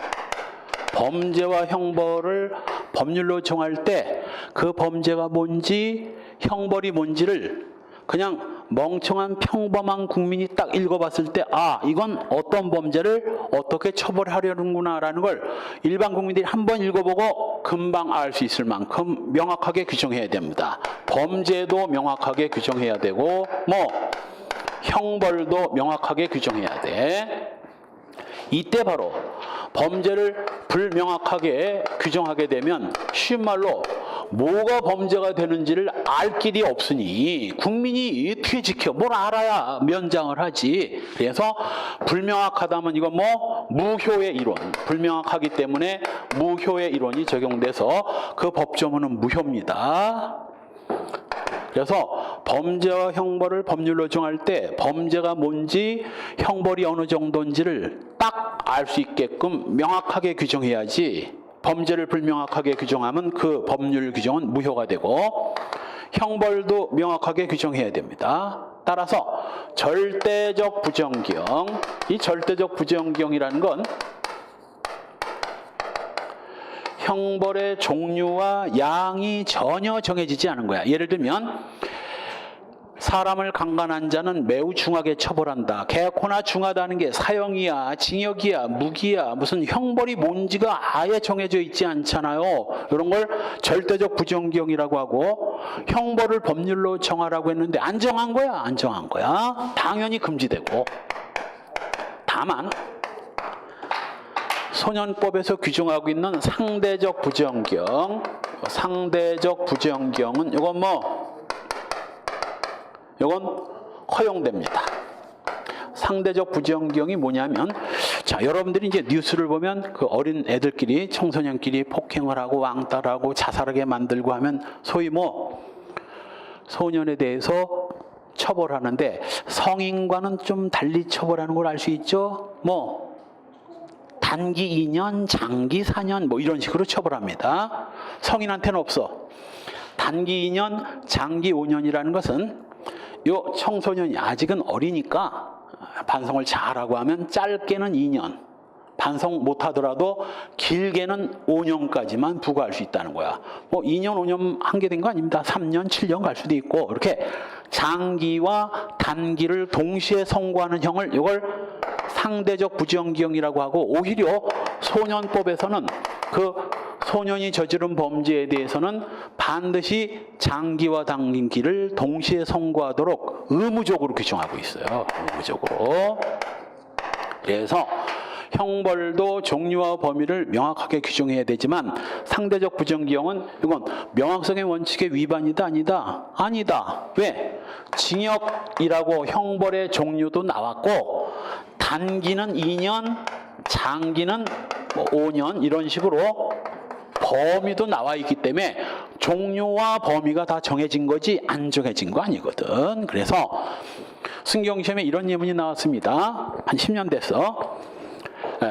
범죄와 형벌을 법률로 정할 때 그 범죄가 뭔지 형벌이 뭔지를 그냥 멍청한 평범한 국민이 딱 읽어봤을 때 아, 이건 어떤 범죄를 어떻게 처벌하려는구나라는 걸 일반 국민들이 한번 읽어보고 금방 알 수 있을 만큼 명확하게 규정해야 됩니다. 범죄도 명확하게 규정해야 되고 형벌도 명확하게 규정해야 돼. 이때 바로 범죄를 불명확하게 규정하게 되면 쉬운 말로 뭐가 범죄가 되는지를 알 길이 없으니 국민이 어떻게 지켜? 뭘 알아야 면장을 하지. 그래서 불명확하다면 이건 무효의 이론. 불명확하기 때문에 무효의 이론이 적용돼서 그 법조문은 무효입니다. 그래서 범죄와 형벌을 법률로 정할 때 범죄가 뭔지 형벌이 어느 정도인지를 딱 알 수 있게끔 명확하게 규정해야지 범죄를 불명확하게 규정하면 그 법률 규정은 무효가 되고 형벌도 명확하게 규정해야 됩니다. 따라서 절대적 부정경, 이 절대적 부정경이라는 건 형벌의 종류와 양이 전혀 정해지지 않은 거야. 예를 들면 사람을 강간한 자는 매우 중하게 처벌한다. 개코나 중하다는 게 사형이야, 징역이야, 무기야, 무슨 형벌이 뭔지가 아예 정해져 있지 않잖아요. 이런 걸 절대적 부정경이라고 하고 형벌을 법률로 정하라고 했는데 안 정한 거야, 안 정한 거야. 당연히 금지되고. 다만 소년법에서 규정하고 있는 상대적 부정경, 상대적 부정경은 이건 허용됩니다. 상대적 부정경이 뭐냐면, 자, 여러분들이 이제 뉴스를 보면 그 어린 애들끼리, 청소년끼리 폭행을 하고 왕따하고 자살하게 만들고 하면 소위 소년에 대해서 처벌하는데 성인과는 좀 달리 처벌하는 걸 알 수 있죠? 단기 2년, 장기 4년 이런 식으로 처벌합니다. 성인한테는 없어. 단기 2년, 장기 5년이라는 것은 요 청소년이 아직은 어리니까 반성을 잘하고 하면 짧게는 2년, 반성 못하더라도 길게는 5년까지만 부과할 수 있다는 거야. 2년, 5년 한계된 거 아닙니다. 3년, 7년 갈 수도 있고 이렇게 장기와 단기를 동시에 선고하는 형을 이걸 상대적 부정경이라고 하고 오히려 소년법에서는 그 소년이 저지른 범죄에 대해서는 반드시 장기와 단기를 동시에 선고하도록 의무적으로 규정하고 있어요. 의무적으로. 그래서 형벌도 종류와 범위를 명확하게 규정해야 되지만 상대적 부정경은 이건 명확성의 원칙의 위반이다 아니다? 아니다. 왜? 징역이라고 형벌의 종류도 나왔고 단기는 2년, 장기는 5년 이런 식으로 범위도 나와 있기 때문에 종류와 범위가 다 정해진 거지 안 정해진 거 아니거든. 그래서 승경시험에 이런 예문이 나왔습니다. 한 10년 됐어.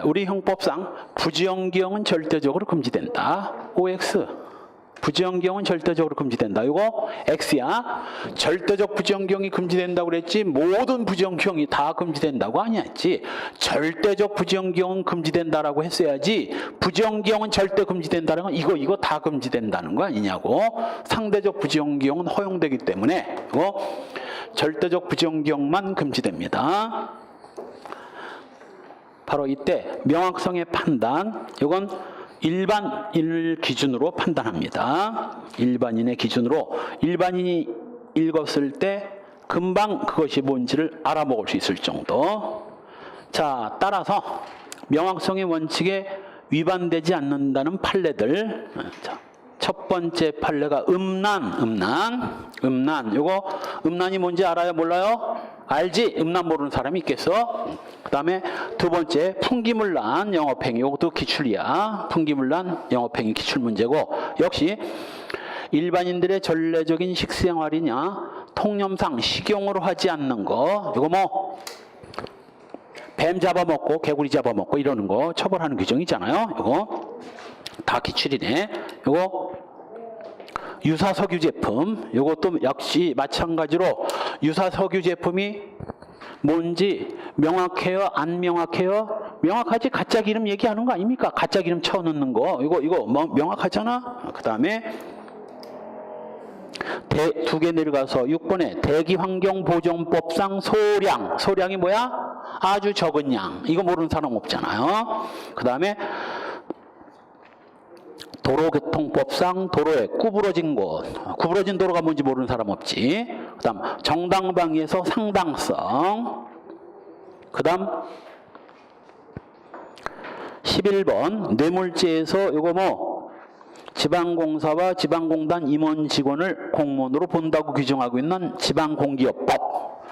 우리 형법상 부정경은 절대적으로 금지된다. OX. 부정경은 절대적으로 금지된다. 이거 X야. 절대적 부정경이 금지된다고 그랬지 모든 부정경이 다 금지된다고 아니 했지. 절대적 부정경은 금지된다라고 했어야지 부정경은 절대 금지된다는 건 이거 다 금지된다는 거 아니냐고. 상대적 부정경은 허용되기 때문에 이거 절대적 부정경만 금지됩니다. 바로 이때 명확성의 판단, 이건 일반인을 기준으로 판단합니다. 일반인의 기준으로 일반인이 읽었을 때 금방 그것이 뭔지를 알아먹을 수 있을 정도. 자, 따라서 명확성의 원칙에 위반되지 않는다는 판례들. 자, 첫 번째 판례가 음란. 요거 음란이 뭔지 알아요? 몰라요? 알지? 음란 모르는 사람이 있겠어? 그 다음에 두 번째, 풍기물난 영업행위. 이것도 기출이야. 풍기물난 영업행위 기출문제고, 역시 일반인들의 전례적인 식생활이냐, 통념상 식용으로 하지 않는 거, 이거 뭐 뱀 잡아먹고 개구리 잡아먹고 이러는 거 처벌하는 규정이 있잖아요. 이거 다 기출이네. 이거 유사석유 제품, 이것도 역시 마찬가지로 유사석유 제품이 뭔지 명확해요? 안 명확해요? 명확하지? 가짜 기름 얘기하는 거 아닙니까? 가짜 기름 쳐넣는 거. 이거 뭐 명확하잖아? 그 다음에 두 개 내려가서 6번에 대기환경보전법상 소량. 소량이 뭐야? 아주 적은 양. 이거 모르는 사람 없잖아요. 그 다음에 도로교통법상 도로에 구부러진 곳. 구부러진 도로가 뭔지 모르는 사람 없지. 그 다음 정당방위에서 상당성. 그 다음 11번 뇌물죄에서 이거 뭐 지방공사와 지방공단 임원 직원을 공무원으로 본다고 규정하고 있는 지방공기업법.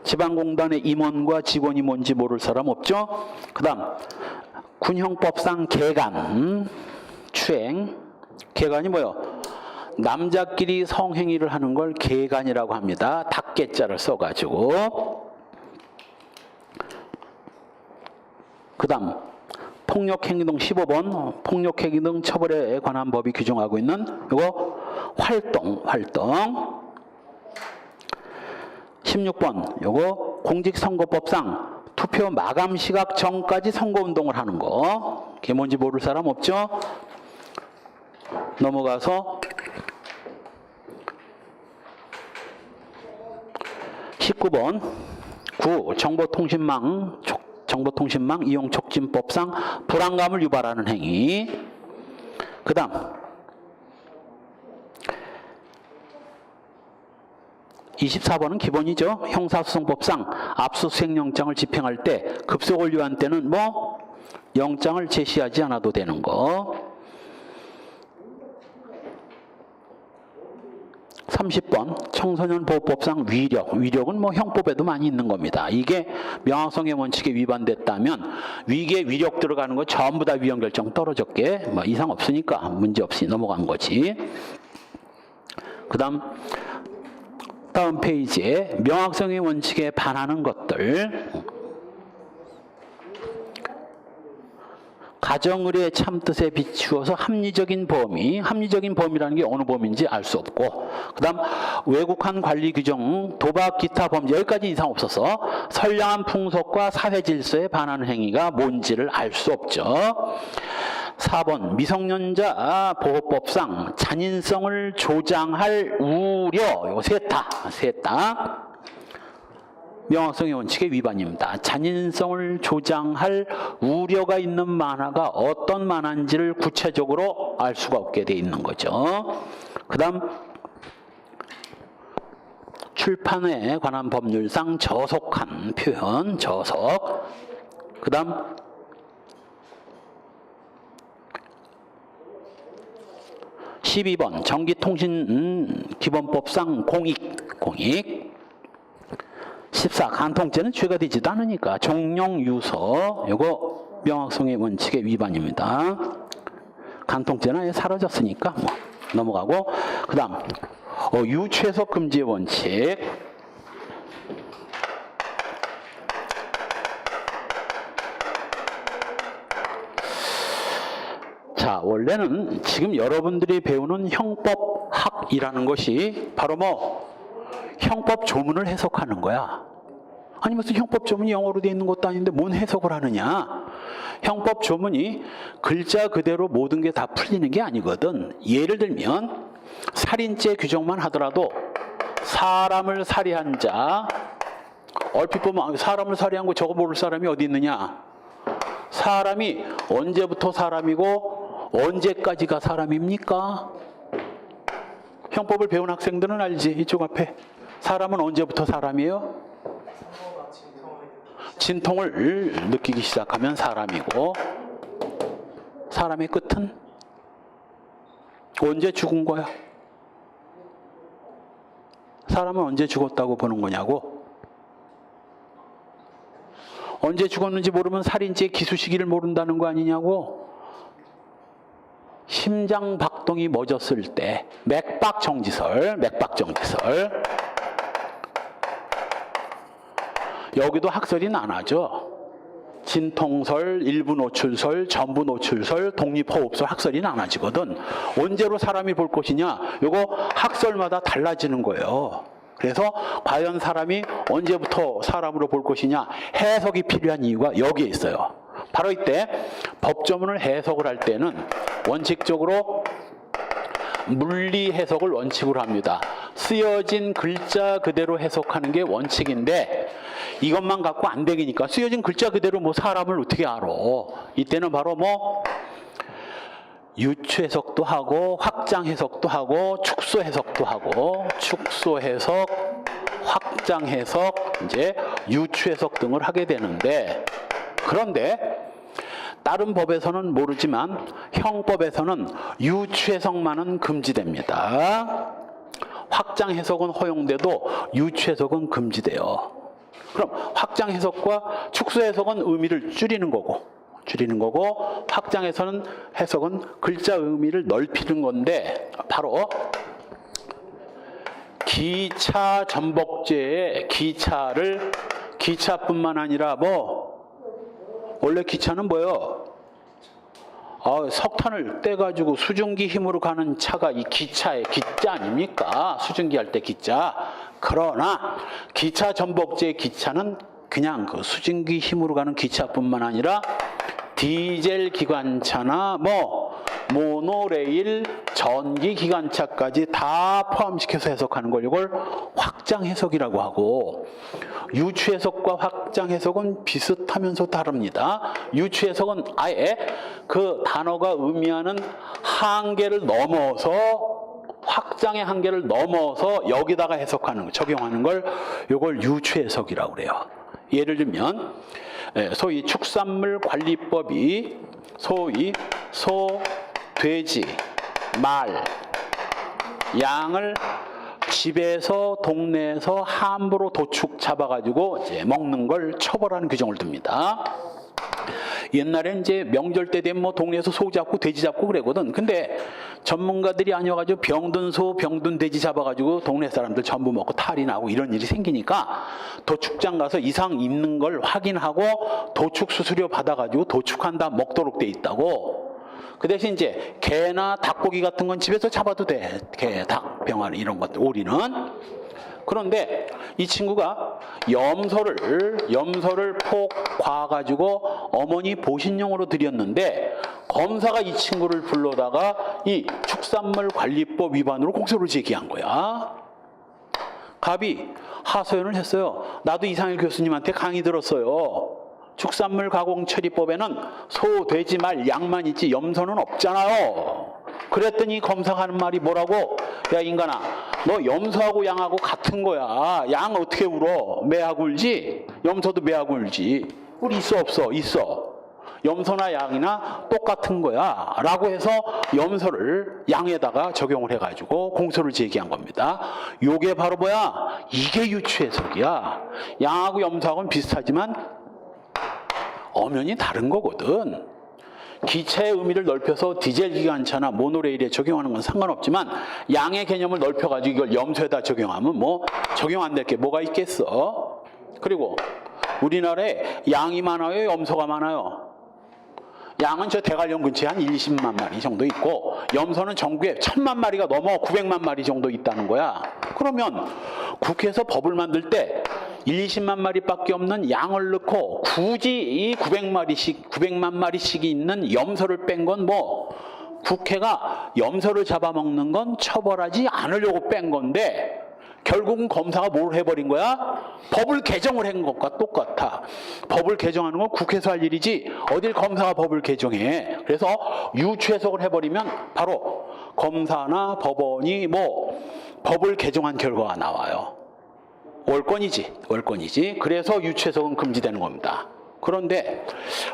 지방공단의 임원과 직원이 뭔지 모를 사람 없죠. 그 다음 군형법상 계간. 추행. 계간이 뭐요? 남자끼리 성행위를 하는 걸 계간이라고 합니다. 닭개자를 써가지고. 그 다음 폭력행위 등 15번 폭력행위 등 처벌에 관한 법이 규정하고 있는 이거 활동. 16번 요거 공직선거법상 투표 마감 시각 전까지 선거운동을 하는 거. 그게 뭔지 모를 사람 없죠? 넘어가서 19번 9 정보통신망 이용 촉진법상 불안감을 유발하는 행위. 그 다음 24번은 기본이죠. 형사소송법상 압수수색영장을 집행할 때 급속을 유한 때는 뭐 영장을 제시하지 않아도 되는 거. 30번 청소년보호법상 위력은 뭐 형법에도 많이 있는 겁니다. 이게 명확성의 원칙에 위반됐다면 위계 위력 들어가는 거 전부 다 위헌 결정 떨어졌게 뭐 이상 없으니까 문제 없이 넘어간 거지. 그 다음 페이지에 명확성의 원칙에 반하는 것들. 가정의례 참뜻에 비추어서 합리적인 범위라는 게 어느 범위인지 알 수 없고, 그 다음 외국한 관리 규정, 도박, 기타 범죄, 여기까지 이상 없어서 선량한 풍속과 사회 질서에 반하는 행위가 뭔지를 알 수 없죠. 4번 미성년자 보호법상 잔인성을 조장할 우려, 이거 셋다 명확성의 원칙의 위반입니다. 잔인성을 조장할 우려가 있는 만화가 어떤 만화인지를 구체적으로 알 수가 없게 돼 있는 거죠. 그 다음 출판에 관한 법률상 저속한 표현, 저속. 그 다음 12번 전기통신기본법상 공익. 14 간통죄는 죄가 되지도 않으니까 종용유서, 이거 명확성의 원칙의 위반입니다. 간통죄는 아예 사라졌으니까 뭐 넘어가고. 그 다음 유최석 금지의 원칙. 자, 원래는 지금 여러분들이 배우는 형법학이라는 것이 바로 뭐 형법 조문을 해석하는 거야. 아니 무슨 형법 조문이 영어로 되어 있는 것도 아닌데 뭔 해석을 하느냐. 형법 조문이 글자 그대로 모든 게 다 풀리는 게 아니거든. 예를 들면 살인죄 규정만 하더라도 사람을 살해한 자, 얼핏 보면 사람을 살해한 거 저거 모를 사람이 어디 있느냐. 사람이 언제부터 사람이고 언제까지가 사람입니까? 형법을 배운 학생들은 알지. 이쪽 앞에 사람은 언제부터 사람이에요? 진통을 느끼기 시작하면 사람이고, 사람의 끝은 언제 죽은 거야? 사람은 언제 죽었다고 보는 거냐고? 언제 죽었는지 모르면 살인죄 기수 시기를 모른다는 거 아니냐고. 심장 박동이 멎었을 때 맥박 정지설. 여기도 학설이 안 하죠. 진통설, 일부 노출설, 전부 노출설, 독립호흡설 학설이 나눠지거든. 언제로 사람이 볼 것이냐? 요거 학설마다 달라지는 거예요. 그래서 과연 사람이 언제부터 사람으로 볼 것이냐? 해석이 필요한 이유가 여기에 있어요. 바로 이때 법조문을 해석을 할 때는 원칙적으로 물리 해석을 원칙으로 합니다. 쓰여진 글자 그대로 해석하는 게 원칙인데 이것만 갖고 안 되니까 쓰여진 글자 그대로 뭐 사람을 어떻게 알아. 이때는 바로 뭐 유추 해석도 하고 확장 해석도 하고 축소 해석도 하고 축소 해석, 확장 해석, 이제 유추 해석 등을 하게 되는데, 그런데 다른 법에서는 모르지만 형법에서는 유추 해석만은 금지됩니다. 확장 해석은 허용돼도 유추 해석은 금지돼요. 그럼 확장 해석과 축소 해석은 의미를 줄이는 거고 확장 해석은 글자 의미를 넓히는 건데, 바로 기차 전복제의 기차뿐만 아니라 원래 기차는 뭐예요? 석탄을 떼가지고 수증기 힘으로 가는 차가 이 기차의 기자 아닙니까? 수증기 할 때 기자. 그러나 기차 전복제의 기차는 그냥 그 수증기 힘으로 가는 기차뿐만 아니라 디젤 기관차나 모노레일, 전기 기관차까지 다 포함시켜서 해석하는 걸 이걸 확장 해석이라고 하고, 유추 해석과 확장 해석은 비슷하면서 다릅니다. 유추 해석은 아예 그 단어가 의미하는 한계를 넘어서, 확장의 한계를 넘어서 여기다가 해석하는, 적용하는 걸 이걸 유추 해석이라고 그래요. 예를 들면 소위 축산물 관리법이 소위 소, 돼지, 말, 양을 집에서 동네에서 함부로 도축 잡아가지고 이제 먹는 걸 처벌하는 규정을 둡니다. 옛날에 이제 명절 때 되면 동네에서 소 잡고 돼지 잡고 그러거든. 근데 전문가들이 아니어가지고 병든 소, 병든 돼지 잡아가지고 동네 사람들 전부 먹고 탈이 나고 이런 일이 생기니까 도축장 가서 이상 있는 걸 확인하고 도축 수수료 받아가지고 도축한다 먹도록 돼 있다고. 그 대신 이제 개나 닭고기 같은 건 집에서 잡아도 돼. 개, 닭, 병아리 이런 것들, 오리는. 그런데 이 친구가 염소를 폭 과가지고 어머니 보신용으로 드렸는데, 검사가 이 친구를 불러다가 이 축산물 관리법 위반으로 공소를 제기한 거야. 갑이 하소연을 했어요. 나도 이상일 교수님한테 강의 들었어요. 축산물 가공 처리법에는 소, 돼지, 말, 양만 있지 염소는 없잖아요. 그랬더니 검사가 하는 말이 뭐라고? 야 인간아, 너 염소하고 양하고 같은 거야. 양 어떻게 울어? 매하고 울지? 염소도 매하고 울지. 우리 있어 없어? 있어. 염소나 양이나 똑같은 거야 라고 해서 염소를 양에다가 적용을 해가지고 공소를 제기한 겁니다. 요게 바로 뭐야? 이게 유추 해석이야. 양하고 염소하고는 비슷하지만 엄연히 다른 거거든. 기차의 의미를 넓혀서 디젤 기관차나 모노레일에 적용하는 건 상관없지만 양의 개념을 넓혀가지고 이걸 염소에다 적용하면 적용 안 될 게 뭐가 있겠어? 그리고 우리나라에 양이 많아요? 염소가 많아요? 양은 저 대관령 근처에 한 20만 마리 정도 있고, 염소는 전국에 1000만 마리가 넘어 900만 마리 정도 있다는 거야. 그러면 국회에서 법을 만들 때 20만 마리밖에 없는 양을 넣고 굳이 이 900만 마리씩이 있는 염소를 뺀 건 국회가 염소를 잡아먹는 건 처벌하지 않으려고 뺀 건데, 결국은 검사가 뭘 해버린 거야? 법을 개정을 한 것과 똑같아. 법을 개정하는 건 국회에서 할 일이지 어딜 검사가 법을 개정해. 그래서 유추 해석을 해버리면 바로 검사나 법원이 법을 개정한 결과가 나와요. 월권이지. 그래서 유추 해석은 금지되는 겁니다. 그런데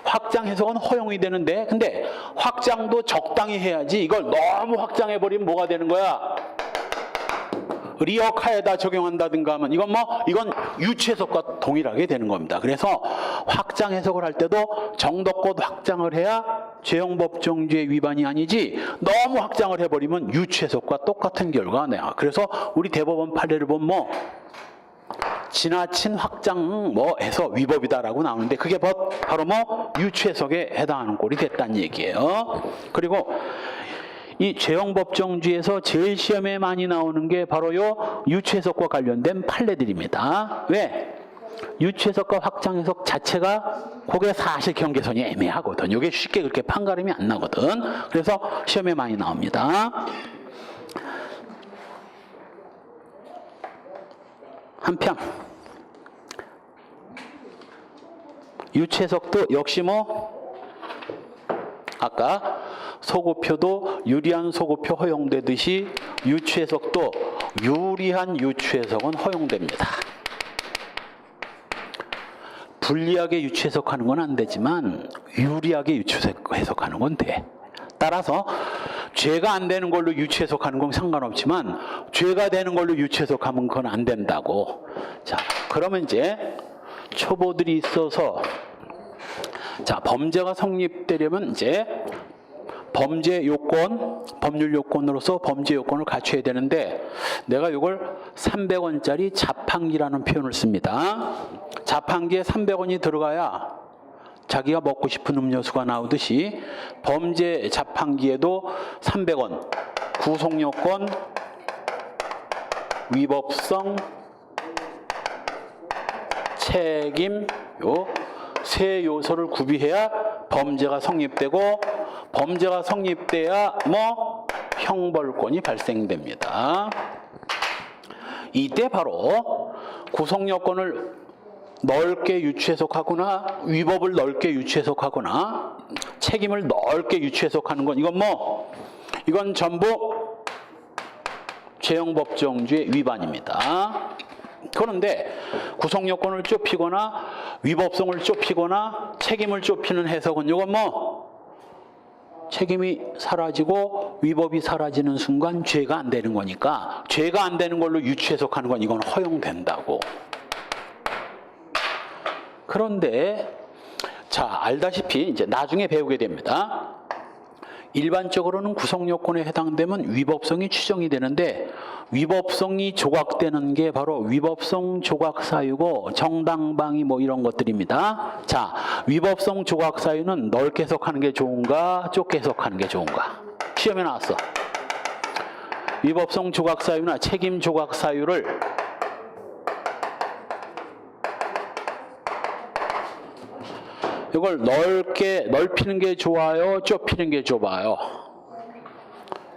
확장 해석은 허용이 되는데, 근데 확장도 적당히 해야지 이걸 너무 확장해버리면 뭐가 되는 거야? 리어카에다 적용한다든가 하면 이건 유추 해석과 동일하게 되는 겁니다. 그래서 확장 해석을 할 때도 정도껏 확장을 해야 죄형 법정주의 위반이 아니지 너무 확장을 해버리면 유추 해석과 똑같은 결과가 나요. 그래서 우리 대법원 판례를 보면 지나친 확장 해서 위법이다라고 나오는데 그게 바로 유추 해석에 해당하는 꼴이 됐다는 얘기예요. 그리고 이 죄형 법정주의에서 제일 시험에 많이 나오는 게 바로 요 유추 해석과 관련된 판례들입니다. 왜? 유추 해석과 확장 해석 자체가 그게 사실 경계선이 애매하거든. 이게 쉽게 그렇게 판가름이 안 나거든. 그래서 시험에 많이 나옵니다. 한편 유추 해석도 역시 아까 소구표도 유리한 소구표 허용되듯이 유추 해석도 유리한 유추 해석은 허용됩니다. 불리하게 유추 해석하는 건 안 되지만 유리하게 유추 해석하는 건 돼. 따라서 죄가 안 되는 걸로 유추 해석하는 건 상관없지만 죄가 되는 걸로 유추 해석하면 그건 안 된다고. 자, 그러면 이제 초보들이 있어서 자, 범죄가 성립되려면 이제 범죄 요건, 법률 요건으로서 범죄 요건을 갖춰야 되는데 내가 이걸 300원짜리 자판기라는 표현을 씁니다. 자판기에 300원이 들어가야 자기가 먹고 싶은 음료수가 나오듯이 범죄 자판기에도 300원, 구속요건, 위법성, 책임 요 세 요소를 구비해야 범죄가 성립되고 범죄가 성립돼야 형벌권이 발생됩니다. 이때 바로 구속요건을 넓게 유추 해석하거나 위법을 넓게 유추 해석하거나 책임을 넓게 유추 해석하는 건 이건 전부 죄형 법정주의 위반입니다. 그런데 구속요건을 좁히거나 위법성을 좁히거나 책임을 좁히는 해석은 이건 책임이 사라지고 위법이 사라지는 순간 죄가 안 되는 거니까 죄가 안 되는 걸로 유추 해석하는 건 이건 허용된다고. 그런데 자, 알다시피 이제 나중에 배우게 됩니다. 일반적으로는 구속요건에 해당되면 위법성이 추정이 되는데 위법성이 조각되는 게 바로 위법성 조각 사유고 정당방위 이런 것들입니다. 자, 위법성 조각 사유는 넓게 해석하는 게 좋은가 좁게 해석하는 게 좋은가? 시험에 나왔어. 위법성 조각 사유나 책임 조각 사유를 이걸 넓히는 게 좋아요? 좁히는 게 좁아요?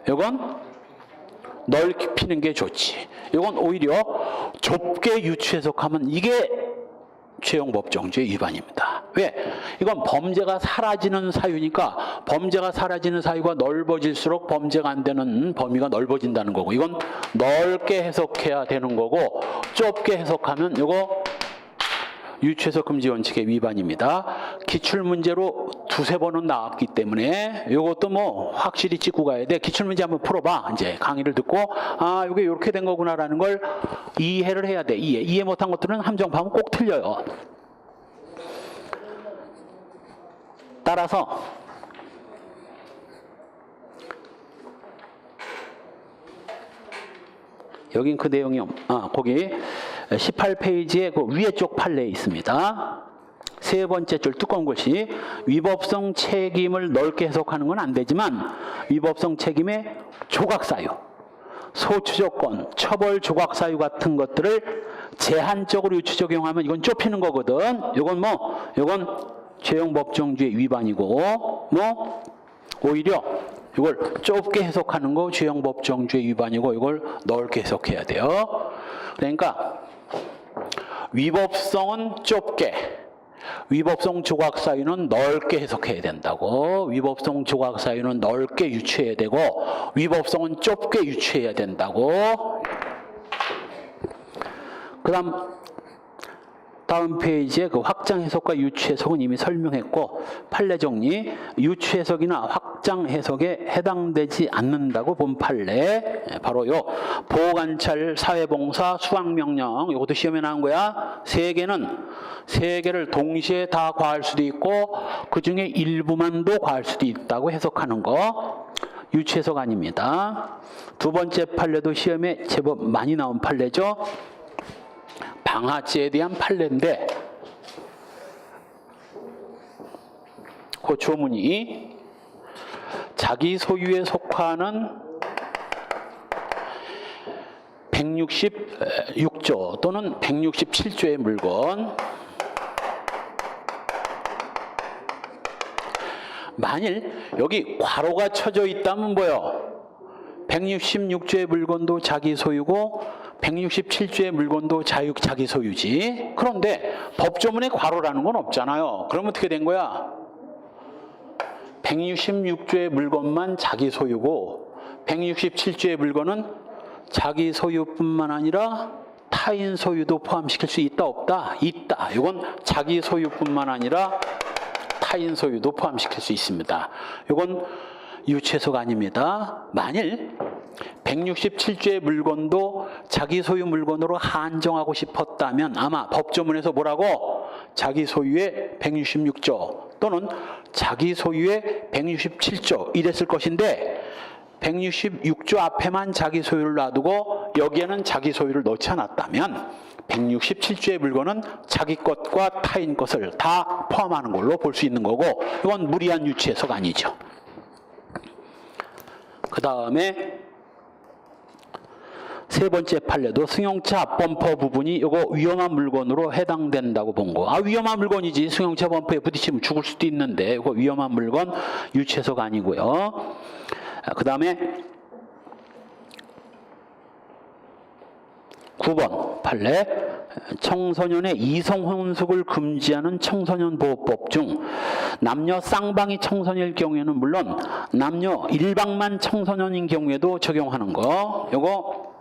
이건 넓히는 게 좋지. 이건 오히려 좁게 유추 해석하면 이게 죄형 법정주의 위반입니다. 왜? 이건 범죄가 사라지는 사유니까 범죄가 사라지는 사유가 넓어질수록 범죄가 안 되는 범위가 넓어진다는 거고 이건 넓게 해석해야 되는 거고 좁게 해석하면 이거 유추해석 금지 원칙의 위반입니다. 기출문제로 두세 번은 나왔기 때문에 이것도 확실히 찍고 가야 돼. 기출문제 한번 풀어봐. 이제 강의를 듣고 이게 이렇게 된 거구나라는 걸 이해를 해야 돼. 이해 못한 것들은 함정파면 꼭 틀려요. 따라서 여긴 그 내용이 거기 18페이지에 그 위에 쪽 판례에 있습니다. 세 번째 줄 두꺼운 것이 위법성 책임을 넓게 해석하는 건 안 되지만 위법성 책임의 조각사유, 소추조건, 처벌 조각사유 같은 것들을 제한적으로 유추 적용하면 이건 좁히는 거거든. 이건 죄형 법정주의 위반이고 오히려 이걸 좁게 해석하는 거 죄형 법정주의 위반이고 이걸 넓게 해석해야 돼요. 그러니까 위법성은 좁게, 위법성 조각 사유는 넓게 해석해야 된다고. 위법성 조각 사유는 넓게 유추해야 되고 위법성은 좁게 유추해야 된다고. 다음 페이지에 그 확장 해석과 유추 해석은 이미 설명했고 판례 정리, 유추 해석이나 확장 해석에 해당되지 않는다고 본 판례, 바로요 보호관찰, 사회봉사, 수학명령, 이것도 시험에 나온 거야. 세 개를 동시에 다 과할 수도 있고 그 중에 일부만도 과할 수도 있다고 해석하는 거 유치해석 아닙니다. 두 번째 판례도 시험에 제법 많이 나온 판례죠. 방아찌에 대한 판례인데 그 조문이 자기 소유에 속하는 166조 또는 167조의 물건, 만일 여기 괄호가 쳐져 있다면 뭐요? 166조의 물건도 자기 소유고 167조의 물건도 자기 소유지. 그런데 법조문에 괄호라는 건 없잖아요. 그럼 어떻게 된 거야? 166조의 물건만 자기 소유고 167조의 물건은 자기 소유뿐만 아니라 타인 소유도 포함시킬 수 있다 없다? 있다. 이건 자기 소유뿐만 아니라 타인 소유도 포함시킬 수 있습니다. 이건 유치해석 아닙니다. 만일 167조의 물건도 자기 소유 물건으로 한정하고 싶었다면 아마 법조문에서 뭐라고? 자기 소유의 166조 또는 자기 소유의 167조 이랬을 것인데 166조 앞에만 자기 소유를 놔두고 여기에는 자기 소유를 넣지 않았다면 167조의 물건은 자기 것과 타인 것을 다 포함하는 걸로 볼 수 있는 거고 이건 무리한 유치해석 아니죠. 그 다음에 세 번째 판례도 승용차 범퍼 부분이 이거 위험한 물건으로 해당된다고 본 거. 위험한 물건이지. 승용차 범퍼에 부딪히면 죽을 수도 있는데 이거 위험한 물건 유치해석 아니고요. 그 다음에 9번 판례, 청소년의 이성혼숙을 금지하는 청소년보호법 중 남녀 쌍방이 청소년일 경우에는 물론 남녀 일방만 청소년인 경우에도 적용하는 거, 이거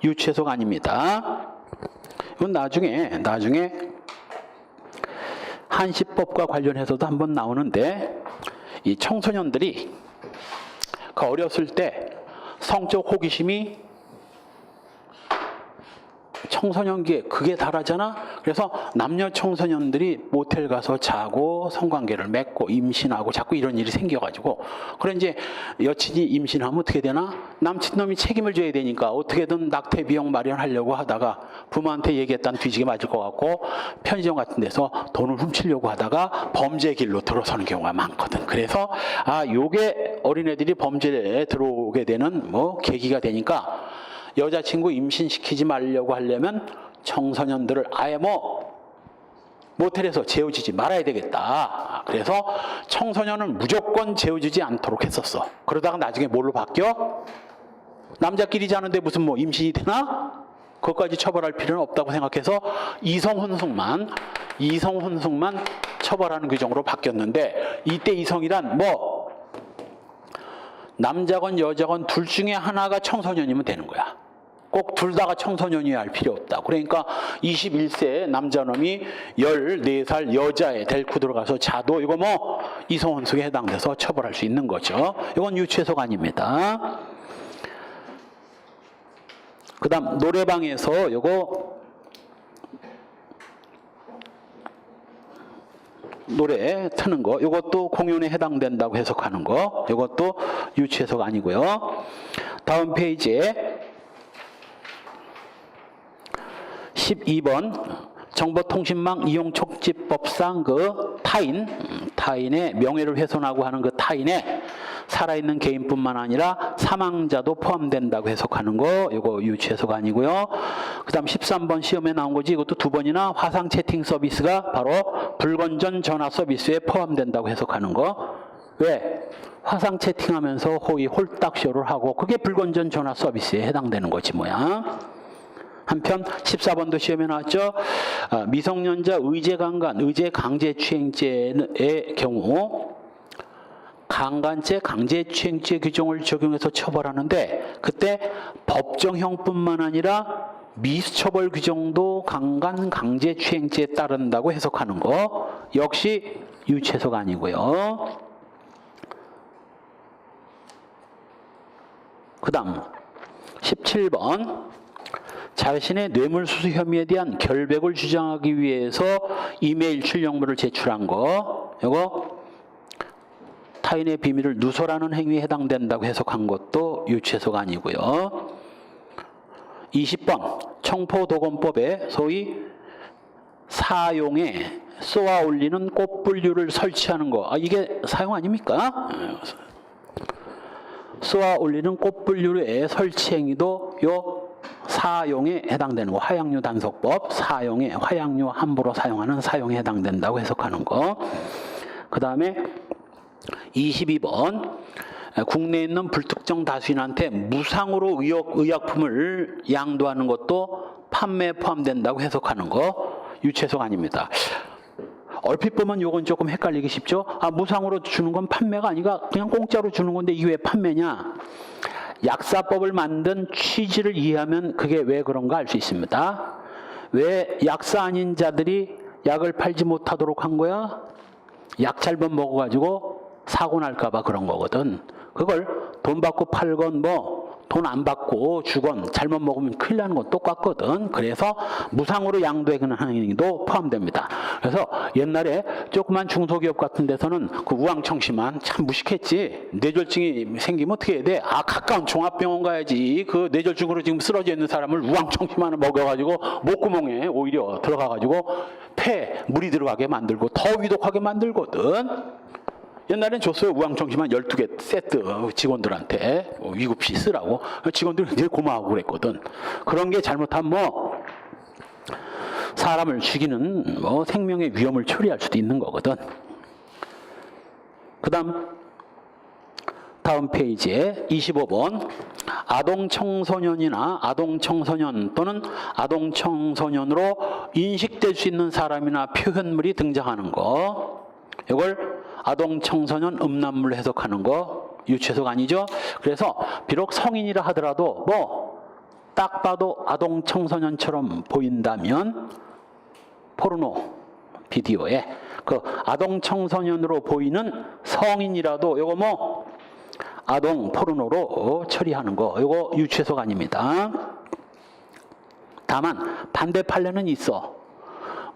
유치해석 아닙니다. 이건 나중에 한시법과 관련해서도 한번 나오는데 이 청소년들이 그 어렸을 때 성적 호기심이 청소년기에 그게 달하잖아. 그래서 남녀 청소년들이 모텔 가서 자고 성관계를 맺고 임신하고 자꾸 이런 일이 생겨가지고 그래 이제 여친이 임신하면 어떻게 되나? 남친놈이 책임을 져야 되니까 어떻게든 낙태 비용 마련하려고 하다가 부모한테 얘기했다는 뒤지게 맞을 것 같고 편의점 같은 데서 돈을 훔치려고 하다가 범죄 길로 들어서는 경우가 많거든. 그래서 요게 어린애들이 범죄에 들어오게 되는 계기가 되니까 여자친구 임신시키지 말려고 하려면 청소년들을 아예 모텔에서 재워지지 말아야 되겠다. 그래서 청소년은 무조건 재워지지 않도록 했었어. 그러다가 나중에 뭘로 바뀌어? 남자끼리 자는데 무슨 임신이 되나? 그것까지 처벌할 필요는 없다고 생각해서 이성혼숙만 처벌하는 규정으로 바뀌었는데 이때 이성이란 남자건 여자건 둘 중에 하나가 청소년이면 되는 거야. 꼭 둘 다가 청소년이어야 할 필요 없다. 그러니까 21세 남자놈이 14살 여자애 데리고 들어가서 자도 이거 이성혼숙에 해당돼서 처벌할 수 있는 거죠. 이건 유치해석 아닙니다. 그 다음 노래방에서 이거 노래 트는 거, 이것도 공연에 해당된다고 해석하는 거, 이것도 유치해석 아니고요. 다음 페이지에 12번 정보통신망 이용촉진법상 그 타인의 명예를 훼손하고 하는 그 타인의 살아있는 개인뿐만 아니라 사망자도 포함된다고 해석하는 거, 이거 유치해석 아니고요. 그 다음 13번 시험에 나온 거지. 이것도 두 번이나 화상 채팅 서비스가 바로 불건전 전화 서비스에 포함된다고 해석하는 거. 왜? 화상 채팅하면서 호의 홀딱쇼를 하고 그게 불건전 전화 서비스에 해당되는 거지 뭐야. 한편 14번도 시험에 나왔죠. 미성년자 의제강간, 의제강제추행죄의 경우 강간죄, 강제추행죄 규정을 적용해서 처벌하는데 그때 법정형뿐만 아니라 미수처벌 규정도 강간, 강제추행죄에 따른다고 해석하는 거 역시 유치해석 아니고요. 그 다음 17번 자신의 뇌물수수 혐의에 대한 결백을 주장하기 위해서 이메일 출력물을 제출한 거, 이거 타인의 비밀을 누설하는 행위에 해당된다고 해석한 것도 유추해석 아니고요. 20번 청포도건법에 소위 사용에 쏘아 올리는 꽃불류를 설치하는 거, 이게 사용 아닙니까? 쏘아 올리는 꽃불류의 설치 행위도 요 사용에 해당되는 거, 화약류 단속법 사용에, 화약류 함부로 사용하는 사용에 해당된다고 해석하는 거. 그 다음에 22번 국내에 있는 불특정 다수인한테 무상으로 의약품을 양도하는 것도 판매에 포함된다고 해석하는 거 유추해석 아닙니다. 얼핏 보면 요건 조금 헷갈리기 쉽죠? 무상으로 주는 건 판매가 아니라 그냥 공짜로 주는 건데 이게 왜 판매냐? 약사법을 만든 취지를 이해하면 그게 왜 그런가 알 수 있습니다. 왜 약사 아닌 자들이 약을 팔지 못하도록 한 거야? 약 잘못 먹어가지고 사고 날까 봐 그런 거거든. 그걸 돈 받고 팔건 뭐 돈 안 받고 주건 잘못 먹으면 큰일 나는 건 똑같거든. 그래서 무상으로 양도하는 행위도 포함됩니다. 그래서 옛날에 조그만 중소기업 같은 데서는 그 우왕청심환 참 무식했지. 뇌졸중이 생기면 어떻게 해야 돼? 가까운 종합병원 가야지. 그 뇌졸중으로 지금 쓰러져 있는 사람을 우왕청심환을 먹여가지고 목구멍에 오히려 들어가가지고 폐에 물이 들어가게 만들고 더 위독하게 만들거든. 옛날엔 줬어요. 우황청심환 12개 세트 직원들한테 위급시 쓰라고. 직원들은 되게 고마워하고 그랬거든. 그런 게 잘못하면 뭐 사람을 죽이는 뭐 생명의 위험을 초래할 수도 있는 거거든. 그 다음 페이지에 25번 아동청소년이나 아동청소년 또는 아동청소년으로 인식될 수 있는 사람이나 표현물이 등장하는 거, 이걸 아동청소년 음란물로 해석하는 거 유추해석 아니죠? 그래서 비록 성인이라 하더라도 뭐 딱 봐도 아동청소년처럼 보인다면 포르노 비디오에 그 아동청소년으로 보이는 성인이라도 요거 뭐 아동 포르노로 처리하는 거, 요거 유추해석 아닙니다. 다만 반대 판례는 있어.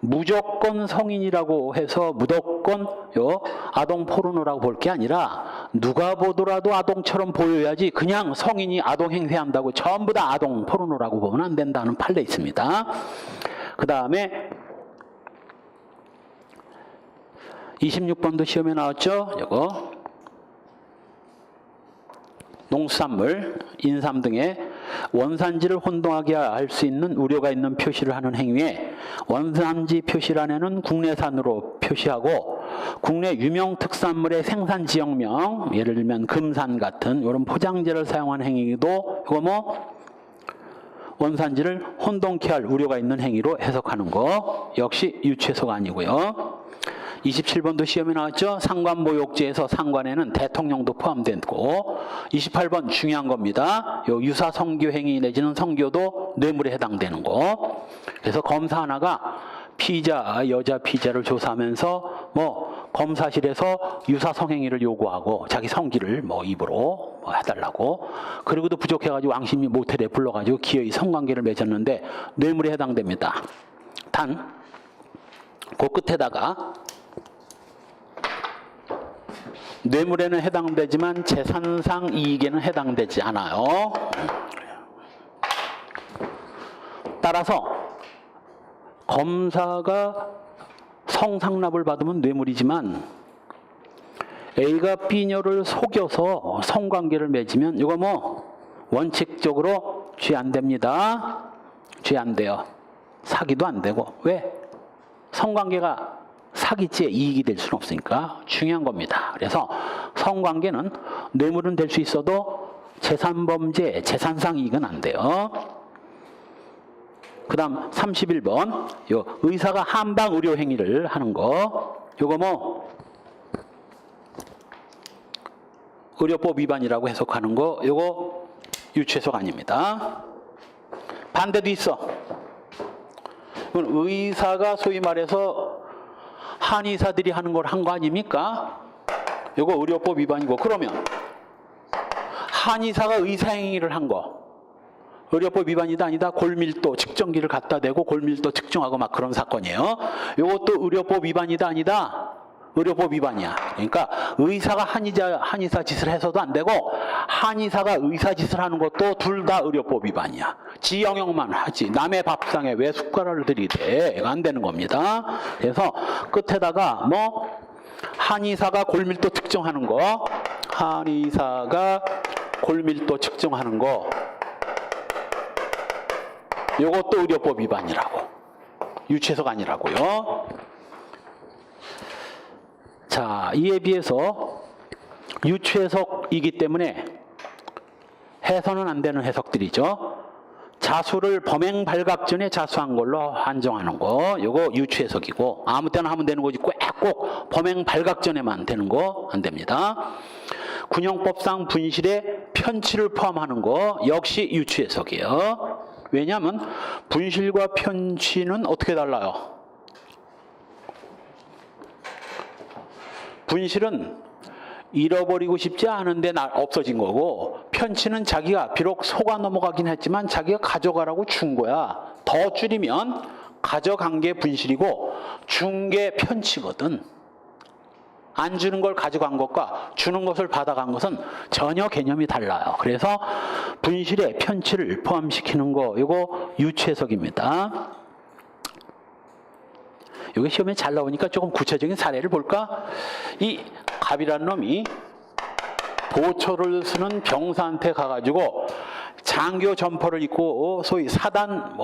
무조건 성인이라고 해서 무조건 요 아동 포르노라고 볼 게 아니라 누가 보더라도 아동처럼 보여야지 그냥 성인이 아동 행세한다고 전부 다 아동 포르노라고 보면 안 된다는 판례 있습니다. 그 다음에 26번도 시험에 나왔죠. 이거 농수산물, 인삼 등의 원산지를 혼동하게 할 수 있는 우려가 있는 표시를 하는 행위에 원산지 표시란에는 국내산으로 표시하고 국내 유명 특산물의 생산 지역명, 예를 들면 금산 같은 이런 포장재를 사용한 행위도 이거 뭐 원산지를 혼동케 할 우려가 있는 행위로 해석하는 거 역시 유추해석 아니고요. 27번도 시험에 나왔죠. 상관모욕죄에서 상관에는 대통령도 포함되고 28번 중요한 겁니다. 요 유사 성교 행위 내지는 성교도 뇌물에 해당되는 거. 그래서 검사 하나가 여자 피의자를 조사하면서 뭐 검사실에서 유사 성행위를 요구하고 자기 성기를 뭐 입으로 뭐 해달라고, 그리고도 부족해가지고 왕심이 모텔에 불러가지고 기어이 성관계를 맺었는데 뇌물에 해당됩니다. 단 그 끝에다가 뇌물에는 해당되지만 재산상 이익에는 해당되지 않아요. 따라서 검사가 성상납을 받으면 뇌물이지만 A가 B녀를 속여서 성관계를 맺으면 이거 뭐 원칙적으로 죄 안 됩니다. 죄 안 돼요. 사기도 안 되고. 왜? 성관계가 사기죄 이익이 될 수는 없으니까 중요한 겁니다. 그래서 성관계는 뇌물은 될 수 있어도 재산범죄, 재산상 이익은 안 돼요. 그 다음 31번 요 의사가 한방 의료 행위를 하는 거, 요거 뭐 의료법 위반이라고 해석하는 거, 요거 유추해석 아닙니다. 반대도 있어. 의사가 소위 말해서 한의사들이 하는 걸 한 거 아닙니까? 이거 의료법 위반이고, 그러면 한의사가 의사행위를 한 거. 의료법 위반이다 아니다. 골밀도 측정기를 갖다 대고 골밀도 측정하고 막 그런 사건이에요. 이것도 의료법 위반이다 아니다. 의료법 위반이야. 그러니까 의사가 한의사 짓을 해서도 안 되고 한의사가 의사 짓을 하는 것도 둘 다 의료법 위반이야. 지 영역만 하지 남의 밥상에 왜 숟가락을 들이대? 이거 안 되는 겁니다. 그래서 끝에다가 뭐 한의사가 골밀도 측정하는 거, 한의사가 골밀도 측정하는 거, 이것도 의료법 위반이라고. 유추해석 아니라고요. 자, 이에 비해서 유추해석이기 때문에 해서는 안 되는 해석들이죠. 자수를 범행 발각 전에 자수한 걸로 한정하는 거, 이거 유추해석이고 아무 때나 하면 되는 거지 꼭 범행 발각 전에만 되는 거 안 됩니다. 군형법상 분실에 편취를 포함하는 거 역시 유추해석이에요. 왜냐하면 분실과 편취는 어떻게 달라요? 분실은 잃어버리고 싶지 않은데 없어진 거고, 편취는 자기가 비록 속아 넘어가긴 했지만 자기가 가져가라고 준 거야. 더 줄이면 가져간 게 분실이고 준 게 편취거든. 안 주는 걸 가져간 것과 주는 것을 받아간 것은 전혀 개념이 달라요. 그래서 분실에 편취를 포함시키는 거, 이거 유추해석입니다. 이게 시험에 잘 나오니까 조금 구체적인 사례를 볼까? 이 갑이라는 놈이 보초를 쓰는 병사한테 가가지고 장교 점퍼를 입고 소위 사단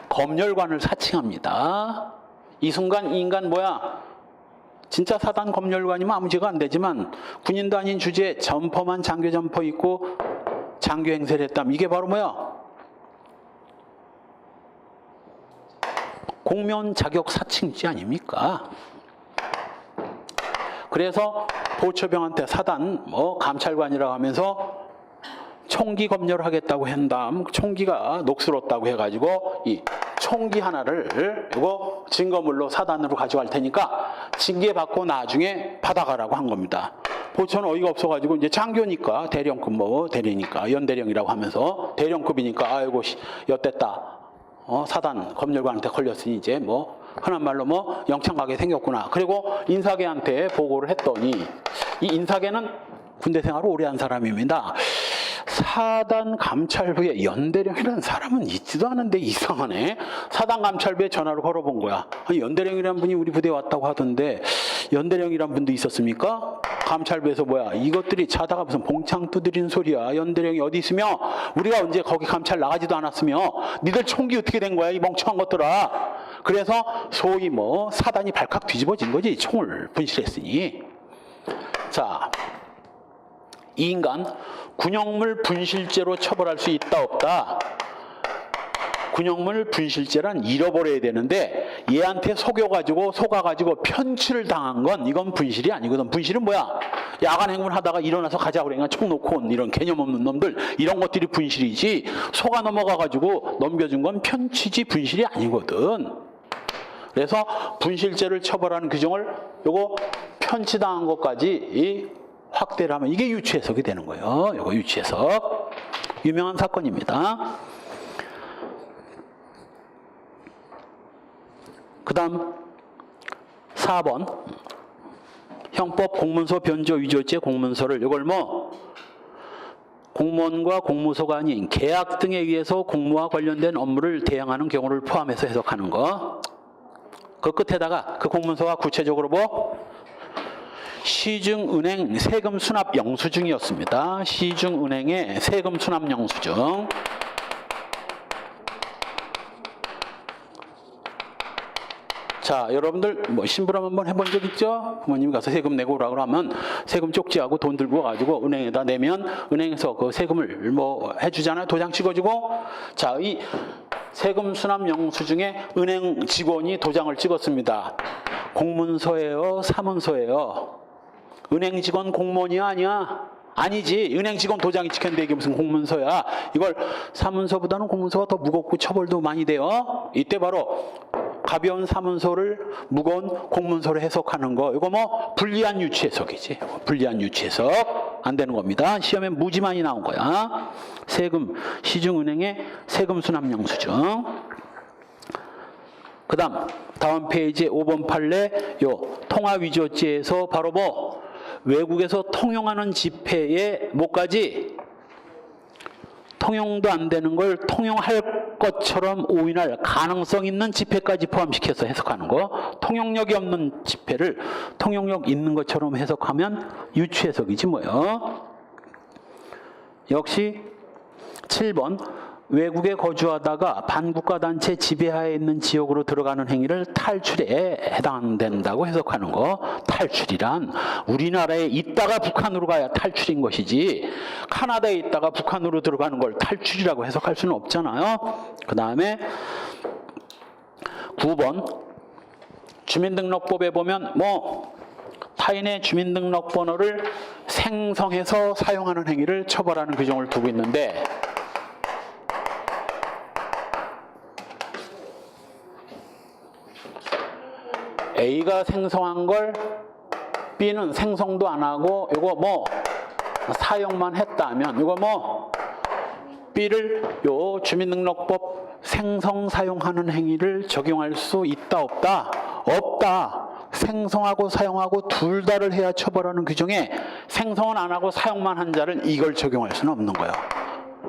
검열관을 사칭합니다. 이 순간 이 인간 뭐야? 진짜 사단 검열관이면 아무 죄가 안 되지만 군인도 아닌 주제에 점퍼만 장교 점퍼 입고 장교 행세를 했다면 이게 바로 뭐야? 공무원 자격 사칭죄 아닙니까? 그래서 보초병한테 사단 감찰관이라고 하면서 총기 검열을 하겠다고 한 다음 총기가 녹슬었다고 해가지고 이 총기 하나를 이거 증거물로 사단으로 가져갈 테니까 징계받고 나중에 받아가라고 한 겁니다. 보초는 어이가 없어가지고 이제 장교니까 대령급 대리니까 연대령이라고 하면서 대령급이니까 아이고 엿됐다. 사단 검열관한테 걸렸으니 이제 흔한 말로 영창 가게 생겼구나. 그리고 인사계한테 보고를 했더니 이 인사계는 군대 생활을 오래 한 사람입니다. 사단 감찰부에 연대령이라는 사람은 있지도 않은데 이상하네. 사단 감찰부에 전화를 걸어본 거야. 아니, 연대령이라는 분이 우리 부대에 왔다고 하던데 연대령이라는 분도 있었습니까? 감찰부에서 뭐야 이것들이 자다가 무슨 봉창 두드리는 소리야. 연대령이 어디 있으며 우리가 언제 거기 감찰 나가지도 않았으며 니들 총기 어떻게 된 거야 이 멍청한 것들아. 그래서 소위 사단이 발칵 뒤집어진 거지. 총을 분실했으니. 자, 이 인간 군형물 분실죄로 처벌할 수 있다 없다? 군형물 분실죄란 잃어버려야 되는데 얘한테 속아가지고 편취를 당한 건 이건 분실이 아니거든. 분실은 뭐야? 야간 행군을 하다가 일어나서 가자고 그러니까 총 놓고 온 이런 개념 없는 놈들, 이런 것들이 분실이지 속아 넘어가가지고 넘겨준 건 편취지 분실이 아니거든. 그래서 분실죄를 처벌하는 규정을 요거 편취당한 것까지 확대를 하면 이게 유추해석이 되는 거예요. 이거 유추해석. 유명한 사건입니다. 그 다음 4번 형법 공문서 변조 위조죄 공문서를 이걸 공무원과 공무소가 아닌 계약 등에 의해서 공무와 관련된 업무를 대행하는 경우를 포함해서 해석하는 거. 그 끝에다가 그 공문서가 구체적으로 시중은행 세금 수납 영수증이었습니다. 시중은행의 세금 수납 영수증. 자, 여러분들 심부름 한번 해본 적 있죠? 부모님이 가서 세금 내고 오라고 하면 세금 쪽지하고 돈 들고 가지고 은행에다 내면 은행에서 그 세금을 해주잖아요. 도장 찍어주고. 자, 이 세금 수납 영수증에 은행 직원이 도장을 찍었습니다. 공문서예요? 사문서예요? 은행 직원 공무원이야? 아니야? 아니지. 은행 직원 도장이 찍혔는데 이게 무슨 공문서야? 이걸 사문서보다는 공문서가 더 무겁고 처벌도 많이 돼요. 이때 바로 가벼운 사문서를 무거운 공문서로 해석하는 거. 이거 불리한 유추해석이지. 불리한 유추해석. 안 되는 겁니다. 시험에 무지 많이 나온 거야. 세금, 시중은행의 세금 수납 영수증. 그 다음 페이지 5번 판례 요 통화위조죄에서 바로 뭐 외국에서 통용하는 지폐에 뭐까지 통용도 안 되는 걸 통용할 것처럼 오인할 가능성 있는 지폐까지 포함시켜서 해석하는 거. 통용력이 없는 지폐를 통용력 있는 것처럼 해석하면 유추해석이지 뭐요. 역시 7번 외국에 거주하다가 반국가단체 지배하에 있는 지역으로 들어가는 행위를 탈출에 해당된다고 해석하는 거. 탈출이란 우리나라에 있다가 북한으로 가야 탈출인 것이지 카나다에 있다가 북한으로 들어가는 걸 탈출이라고 해석할 수는 없잖아요. 그 다음에 9번 주민등록법에 보면 뭐 타인의 주민등록번호를 생성해서 사용하는 행위를 처벌하는 규정을 두고 있는데 A가 생성한 걸 B는 생성도 안 하고 이거 뭐 사용만 했다면 이거 뭐 B를 요 주민등록법 생성 사용하는 행위를 적용할 수 있다 없다? 없다. 생성하고 사용하고 둘 다를 해야 처벌하는 규정에 생성은 안 하고 사용만 한 자를 이걸 적용할 수는 없는 거예요.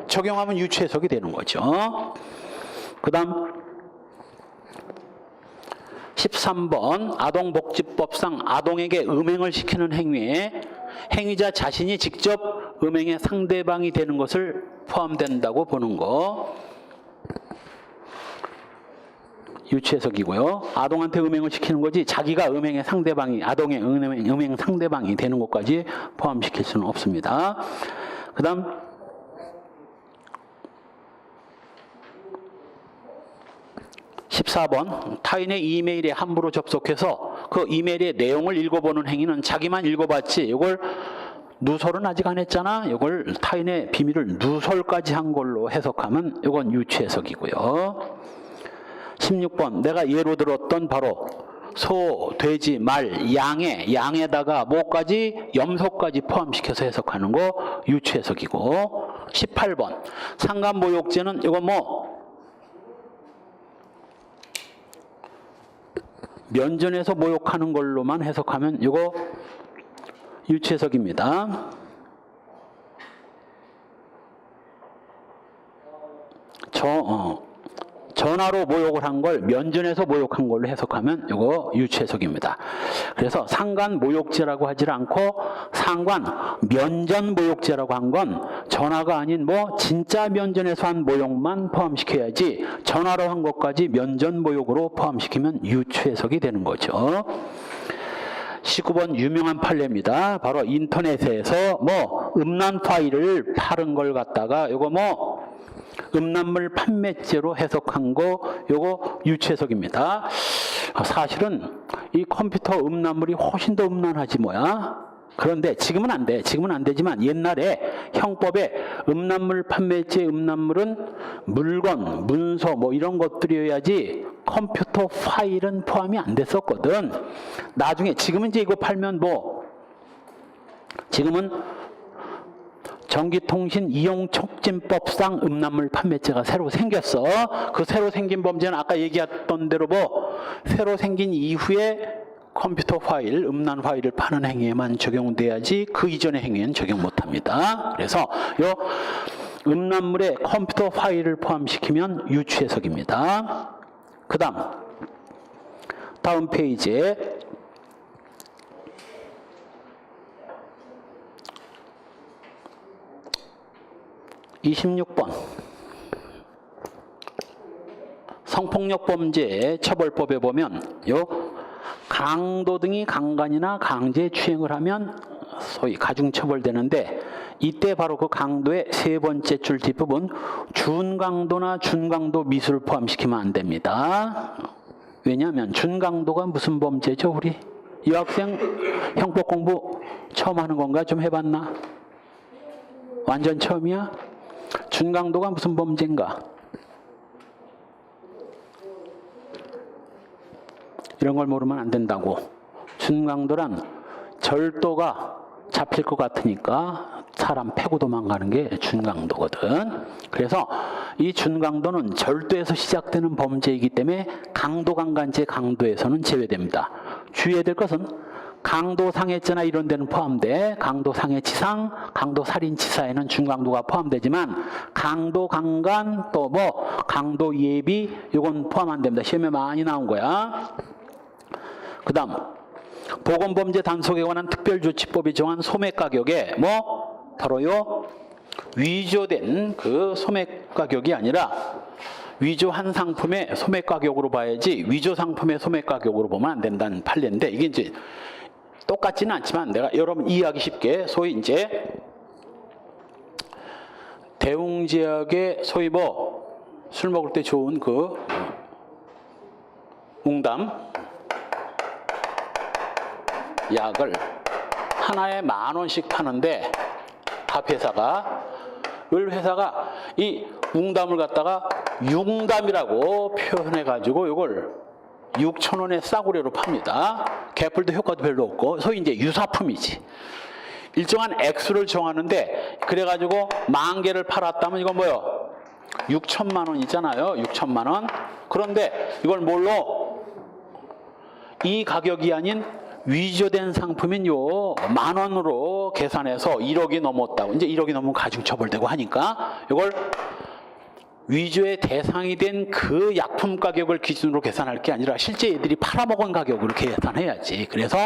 적용하면 유추해석이 되는 거죠. 그 다음 13번 아동복지법상 아동에게 음행을 시키는 행위에 행위자 자신이 직접 음행의 상대방이 되는 것을 포함된다고 보는 거. 유추해석이고요. 아동한테 음행을 시키는 거지 자기가 음행의 상대방이 아동의 음행 상대방이 되는 것까지 포함시킬 수는 없습니다. 그 다음 14번 타인의 이메일에 함부로 접속해서 그 이메일의 내용을 읽어보는 행위는 자기만 읽어봤지 이걸 누설은 아직 안 했잖아. 이걸 타인의 비밀을 누설까지 한 걸로 해석하면 이건 유추해석이고요. 16번 내가 예로 들었던 바로 소, 돼지, 말, 양에다가 뭐까지 염소까지 포함시켜서 해석하는 거 유추해석이고 18번 상간모욕죄는 이거 뭐 면전에서 모욕하는 걸로만 해석하면 이거 유추해석입니다. 전화로 모욕을 한 걸 면전에서 모욕한 걸로 해석하면 이거 유추해석입니다. 그래서 상간 모욕죄라고 하지 않고 상관 면전 모욕죄라고 한 건 전화가 아닌 뭐 진짜 면전에서 한 모욕만 포함시켜야지 전화로 한 것까지 면전 모욕으로 포함시키면 유추해석이 되는 거죠. 19번 유명한 판례입니다. 바로 인터넷에서 뭐 음란 파일을 파는 걸 갖다가 이거 뭐 음란물 판매죄로 해석한 거 요거 유추해석입니다. 사실은 이 컴퓨터 음란물이 훨씬 더 음란하지 뭐야. 그런데 지금은 안 돼. 지금은 안 되지만 옛날에 형법에 음란물 판매죄 음란물은 물건, 문서 뭐 이런 것들이어야지 컴퓨터 파일은 포함이 안 됐었거든. 나중에 지금은 이제 이거 팔면 뭐 지금은 전기통신 이용촉진법상 음란물 판매죄가 새로 생겼어. 그 새로 생긴 범죄는 아까 얘기했던 대로 뭐 새로 생긴 이후에 컴퓨터 파일, 음란 파일을 파는 행위에만 적용돼야지 그 이전의 행위는 적용 못합니다. 그래서 요 음란물에 컴퓨터 파일을 포함시키면 유추해석입니다. 그 다음 페이지에 26번 성폭력범죄 처벌법에 보면 요 강도 등이 강간이나 강제추행을 하면 소위 가중처벌되는데 이때 바로 그 강도의 세 번째 줄 뒷부분 준강도나 준강도 미수를 포함시키면 안 됩니다. 왜냐하면 준강도가 무슨 범죄죠? 우리 이 학생 형법 공부 처음 하는 건가? 좀 해봤나? 완전 처음이야? 준강도가 무슨 범죄인가? 이런 걸 모르면 안 된다고. 준강도란 절도가 잡힐 것 같으니까 사람 패고 도망가는 게 준강도거든. 그래서 이 준강도는 절도에서 시작되는 범죄이기 때문에 강도강간죄 강도에서는 제외됩니다. 주의해야 될 것은 강도상해죄나 이런 데는 포함돼 강도상해치상, 강도살인치사에는 준강도가 포함되지만 강도강간 또 뭐 강도예비 이건 포함 안 됩니다. 시험에 많이 나온 거야. 그 다음 보건범죄 단속에 관한 특별조치법이 정한 소매가격에 뭐 바로요 위조된 그 소매가격이 아니라 위조한 상품의 소매가격으로 봐야지 위조 상품의 소매가격으로 보면 안 된다는 판례인데 이게 이제 똑같지는 않지만 내가 여러분 이해하기 쉽게 소위 이제 대웅제약의 소위 뭐 술 먹을 때 좋은 그 웅담 약을 하나에 10,000원씩 파는데 밥 회사가 을 회사가 이 웅담을 갖다가 융담이라고 표현해 가지고 이걸 6,000원에 싸구려로 팝니다. 개뿔도 효과도 별로 없고 소위 이제 유사품이지. 일정한 액수를 정하는데 그래가지고 10,000개를 팔았다면 이건 뭐요? 6천만 원이잖아요. 6천만 원. 그런데 이걸 뭘로? 이 가격이 아닌 위조된 상품인 요 10,000원으로 계산해서 1억이 넘었다고. 이제 1억이 넘으면 가중처벌되고 하니까 이걸 위조의 대상이 된 그 약품 가격을 기준으로 계산할 게 아니라 실제 애들이 팔아먹은 가격으로 계산해야지. 그래서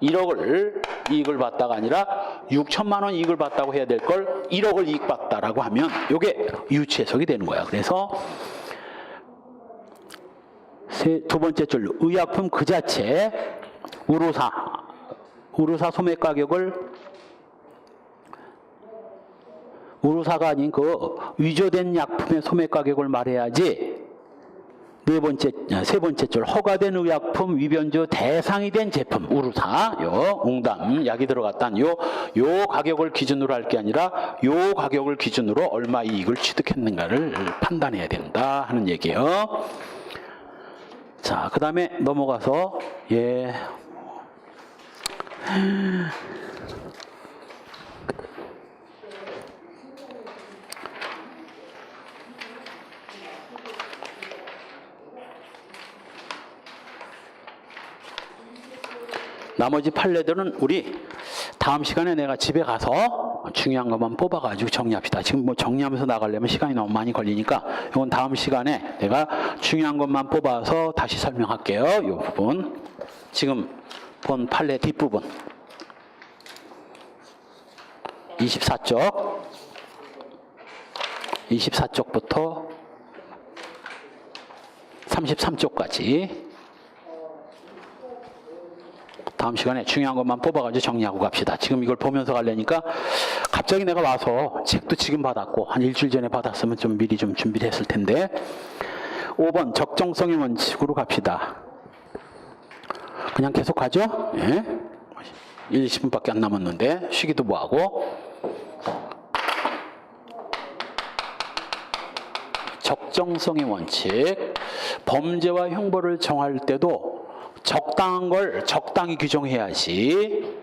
1억을 이익을 봤다가 아니라 6천만 원 이익을 봤다고 해야 될 걸 1억을 이익 봤다라고 하면 이게 유추해석이 되는 거야. 그래서 두 번째 줄 의약품 그 자체 우루사 소매 가격을 우루사가 아닌 그 위조된 약품의 소매 가격을 말해야지. 세 번째 줄 허가된 의약품 위변조 대상이 된 제품 우루사 요 웅담 약이 들어갔단 요 가격을 기준으로 할 게 아니라 요 가격을 기준으로 얼마 이익을 취득했는가를 판단해야 된다 하는 얘기예요. 자, 그 다음에 넘어가서 나머지 판례들은 우리 다음 시간에 내가 집에 가서 중요한 것만 뽑아가지고 정리합시다. 지금 뭐 정리하면서 나가려면 시간이 너무 많이 걸리니까 이건 다음 시간에 내가 중요한 것만 뽑아서 다시 설명할게요. 이 부분. 지금 본 판례 뒷부분. 24쪽부터 33쪽까지 다음 시간에 중요한 것만 뽑아가지고 정리하고 갑시다. 지금 이걸 보면서 가려니까 갑자기 내가 와서 책도 지금 받았고 한 일주일 전에 받았으면 좀 미리 좀 준비를 했을 텐데 5번 적정성의 원칙으로 갑시다. 그냥 계속 가죠? 예? 20분밖에 안 남았는데 쉬기도 뭐하고 적정성의 원칙 범죄와 형벌을 정할 때도 적당한 걸 적당히 규정해야지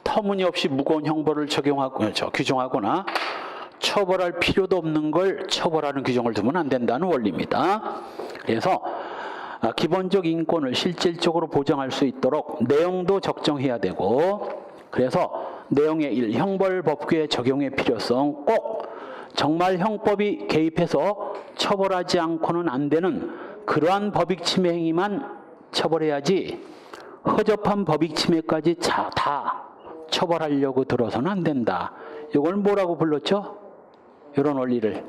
터무니없이 무거운 형벌을 규정하거나 처벌할 필요도 없는 걸 처벌하는 규정을 두면 안 된다는 원리입니다. 그래서 기본적 인권을 실질적으로 보장할 수 있도록 내용도 적정해야 되고 그래서 내용의 1. 형벌 법규의 적용의 필요성 꼭 정말 형법이 개입해서 처벌하지 않고는 안 되는 그러한 법익 침해 행위만 처벌해야지 허접한 법익 침해까지 다 처벌하려고 들어서는 안 된다. 이걸 뭐라고 불렀죠? 이런 원리를.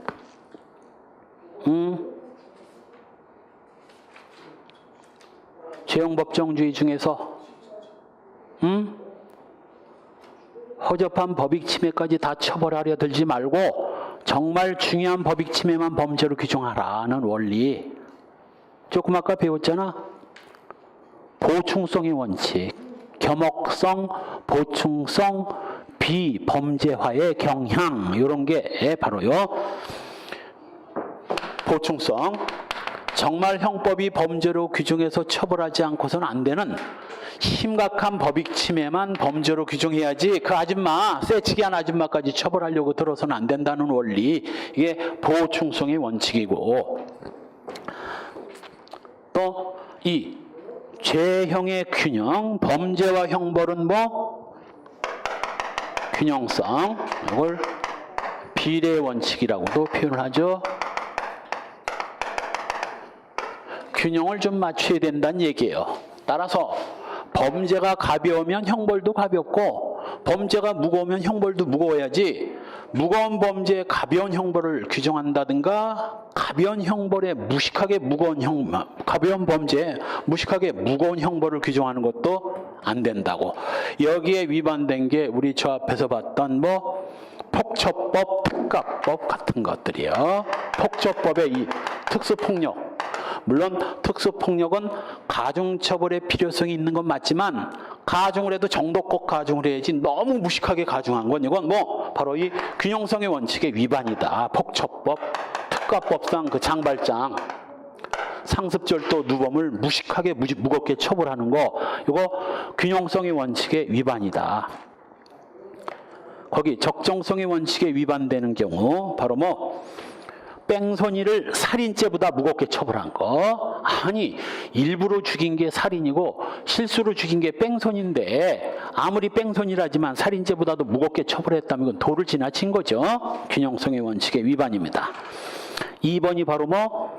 죄형법정주의 중에서 허접한 법익 침해까지 다 처벌하려 들지 말고 정말 중요한 법익 침해만 범죄로 규정하라는 원리. 조금 아까 배웠잖아. 보충성의 원칙, 겸업성, 보충성, 비범죄화의 경향 이런 게 바로요. 보충성. 정말 형법이 범죄로 규정해서 처벌하지 않고서는 안 되는 심각한 법익 침해만 범죄로 규정해야지 그 아줌마, 쎄치기한 아줌마까지 처벌하려고 들어서는 안 된다는 원리, 이게 보충성의 원칙이고, 또 이 죄형의 균형, 범죄와 형벌은 뭐? 균형성, 이걸 비례 원칙이라고도 표현을 하죠. 균형을 좀 맞춰야 된다는 얘기예요. 따라서 범죄가 가벼우면 형벌도 가볍고 범죄가 무거우면 형벌도 무거워야지, 무거운 범죄에 가벼운 형벌을 규정한다든가 가벼운 형벌에 무식하게 가벼운 범죄에 무식하게 무거운 형벌을 규정하는 것도 안 된다고. 여기에 위반된 게 우리 저 앞에서 봤던 뭐 폭처법, 특가법 같은 것들이요. 폭처법의 이 특수폭력, 물론 특수폭력은 가중처벌의 필요성이 있는 건 맞지만 가중을 해도 정도껏 가중을 해야지 너무 무식하게 가중한 건 이건 뭐 바로 이 균형성의 원칙의 위반이다. 폭처법, 특가법상 그 장발장, 상습절도 누범을 무식하게 무겁게 처벌하는 거, 이거 균형성의 원칙의 위반이다. 거기 적정성의 원칙에 위반되는 경우 바로 뭐 뺑소니를 살인죄보다 무겁게 처벌한 거. 아니, 일부러 죽인 게 살인이고 실수로 죽인 게 뺑소니인데 아무리 뺑소니라지만 살인죄보다도 무겁게 처벌했다면 이건 도를 지나친 거죠. 균형성의 원칙의 위반입니다. 2번이 바로 뭐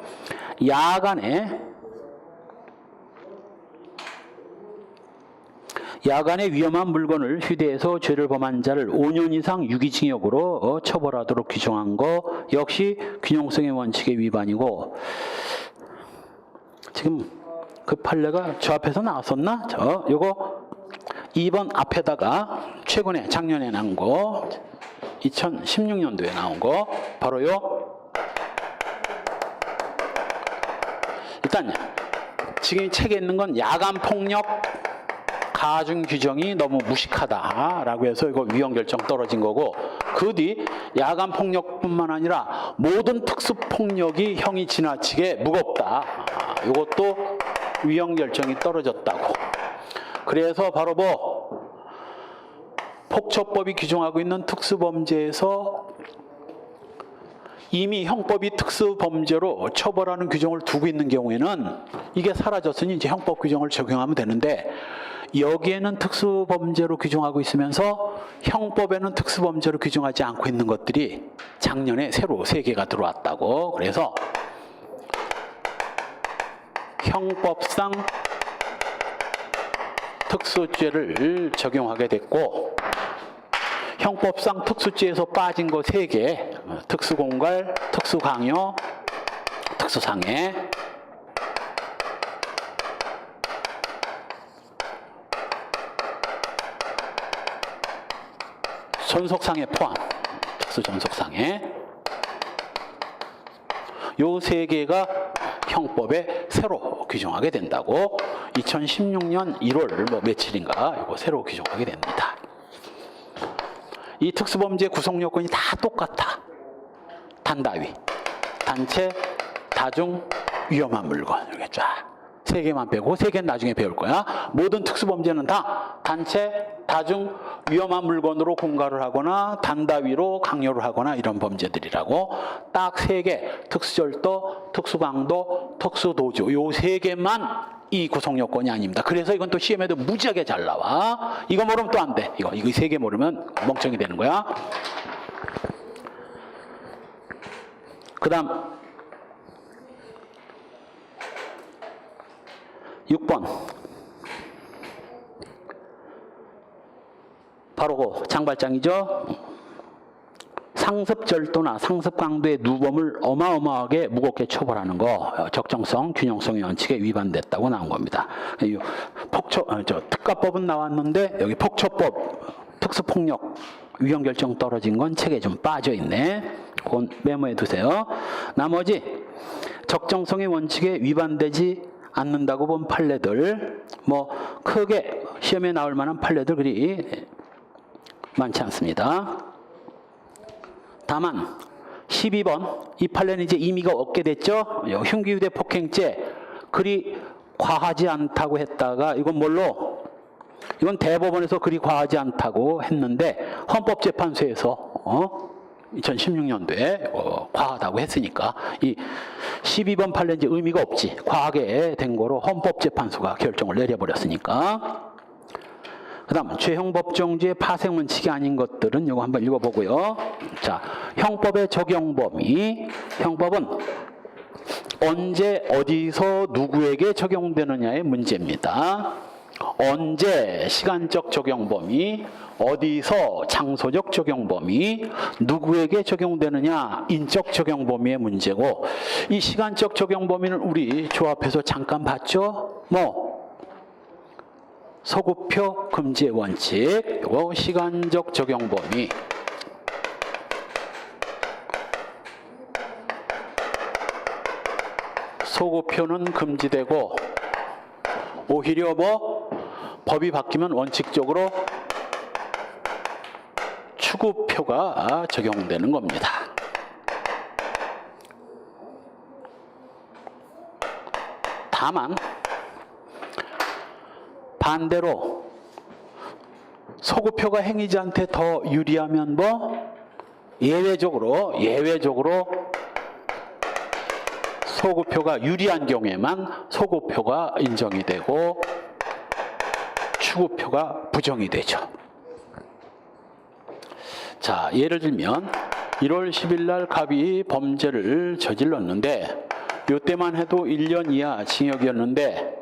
야간에 위험한 물건을 휴대해서 죄를 범한 자를 5년 이상 유기징역으로 처벌하도록 규정한 거 역시 균형성의 원칙의 위반이고, 지금 그 판례가 저 앞에서 나왔었나? 요거 2번 앞에다가 최근에 작년에 나온 거, 2016년도에 나온 거 바로요. 일단 지금 이 책에 있는 건 야간 폭력 가중 규정이 너무 무식하다라고 해서 이거 위헌 결정 떨어진 거고, 그 뒤 야간 폭력뿐만 아니라 모든 특수 폭력이 형이 지나치게 무겁다. 이것도 위헌 결정이 떨어졌다고. 그래서 바로 뭐 폭처법이 규정하고 있는 특수범죄에서 이미 형법이 특수범죄로 처벌하는 규정을 두고 있는 경우에는 이게 사라졌으니 이제 형법 규정을 적용하면 되는데, 여기에는 특수범죄로 규정하고 있으면서 형법에는 특수범죄로 규정하지 않고 있는 것들이 작년에 새로 3개가 들어왔다고. 그래서 형법상 특수죄를 적용하게 됐고, 형법상 특수죄에서 빠진 거 3개, 특수공갈, 특수강요, 특수상해, 전속상해 포함, 특수전속상해, 요 3개가 형법에 새로 규정하게 된다고. 2016년 1월 뭐 며칠인가 이거 새로 규정하게 됩니다. 이 특수범죄 구성 요건이 다 똑같아. 단다위, 단체, 다중, 위험한 물건, 이렇게 쫙 3개만 빼고 3개는 나중에 배울 거야. 모든 특수범죄는 다 단체, 다중, 위험한 물건으로 공갈을 하거나 단다위로 강요를 하거나 이런 범죄들이라고. 딱 3개, 특수절도, 특수강도, 특수도주, 요 3개만 이 구성 요건이 아닙니다. 그래서 이건 또 시험에도 무지하게 잘 나와. 이거 모르면 또 안 돼. 이거 3개 모르면 멍청이 되는 거야. 그 다음 6번 바로 그 장발장이죠. 상습절도나 상습강도의 누범을 어마어마하게 무겁게 처벌하는 거, 적정성, 균형성의 원칙에 위반됐다고 나온 겁니다. 특가법은 나왔는데 여기 폭처법, 특수폭력 위헌 결정 떨어진 건 책에 좀 빠져 있네. 그건 메모해 두세요. 나머지 적정성의 원칙에 위반되지 않는다고 본 판례들, 뭐 크게 시험에 나올 만한 판례들 그리 많지 않습니다. 다만 12번 이 판례는 이제 의미가 없게 됐죠. 흉기부대 폭행죄 그리 과하지 않다고 했다가 이건 뭘로? 이건 대법원에서 그리 과하지 않다고 했는데 헌법재판소에서 2016년도에 과하다고 했으니까 이 12번 판례는 이제 의미가 없지. 과하게 된 거로 헌법재판소가 결정을 내려버렸으니까. 그 다음 죄형법정주의 파생원칙이 아닌 것들은 이거 한번 읽어보고요. 자, 형법의 적용 범위. 형법은 언제 어디서 누구에게 적용되느냐의 문제입니다. 언제 시간적 적용 범위, 어디서 장소적 적용 범위, 누구에게 적용되느냐 인적 적용 범위의 문제고, 이 시간적 적용 범위는 우리 조합해서 잠깐 봤죠. 소급표 금지의 원칙, 이거 시간적 적용 범위. 소급표는 금지되고 오히려 법이 바뀌면 원칙적으로 추구표가 적용되는 겁니다. 다만 반대로 소급표가 행위자한테 더 유리하면 예외적으로 소급표가 유리한 경우에만 소급표가 인정이 되고 추구표가 부정이 되죠. 자, 예를 들면 1월 10일 날 갑이 범죄를 저질렀는데 이때만 해도 1년 이하 징역이었는데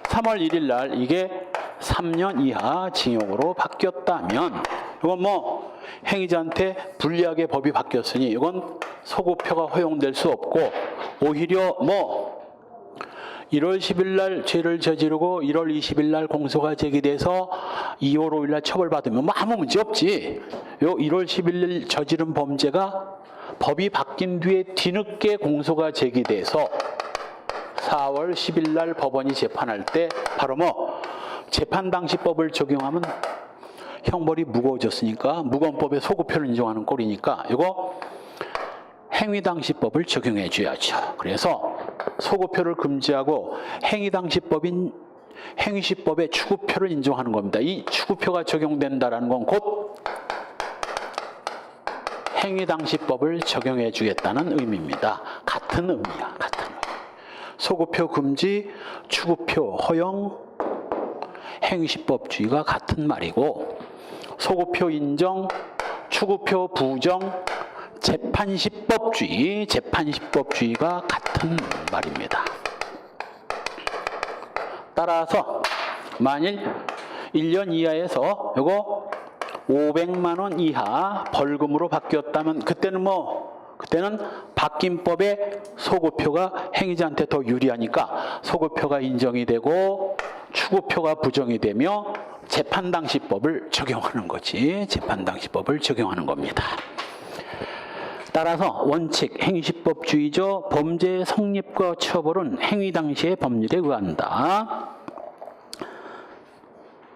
3월 1일 날 이게 3년 이하 징역으로 바뀌었다면 이건 행위자한테 불리하게 법이 바뀌었으니 이건 소급표가 허용될 수 없고 오히려 1월 10일 날 죄를 저지르고 1월 20일 날 공소가 제기돼서 2월 5일 날 처벌받으면 아무 문제 없지. 요 1월 10일 저지른 범죄가 법이 바뀐 뒤에 뒤늦게 공소가 제기돼서 4월 10일 날 법원이 재판할 때 바로 재판 당시 법을 적용하면 형벌이 무거워졌으니까 무건법에 소급표를 인정하는 꼴이니까 이거 행위 당시 법을 적용해 줘야죠. 그래서 소급표를 금지하고 행위 당시 법인 행위시법의 추구표를 인정하는 겁니다. 이 추구표가 적용된다라는 건 곧 행위 당시 법을 적용해 주겠다는 의미입니다. 같은 의미야. 같은 의미. 소급표 금지, 추구표 허용, 행위시법주의가 같은 말이고 소급표 인정, 추구표 부정, 재판시법주의가 같은 말입니다. 따라서 만일 1년 이하에서 이거 500만 원 이하 벌금으로 바뀌었다면 그때는 바뀐 법의 소급표가 행위자한테 더 유리하니까 소급표가 인정이 되고 추구표가 부정이 되며 재판 당시 법을 적용하는 거지. 재판 당시 법을 적용하는 겁니다. 따라서 원칙 행위시법주의죠. 범죄의 성립과 처벌은 행위 당시의 법률에 의한다.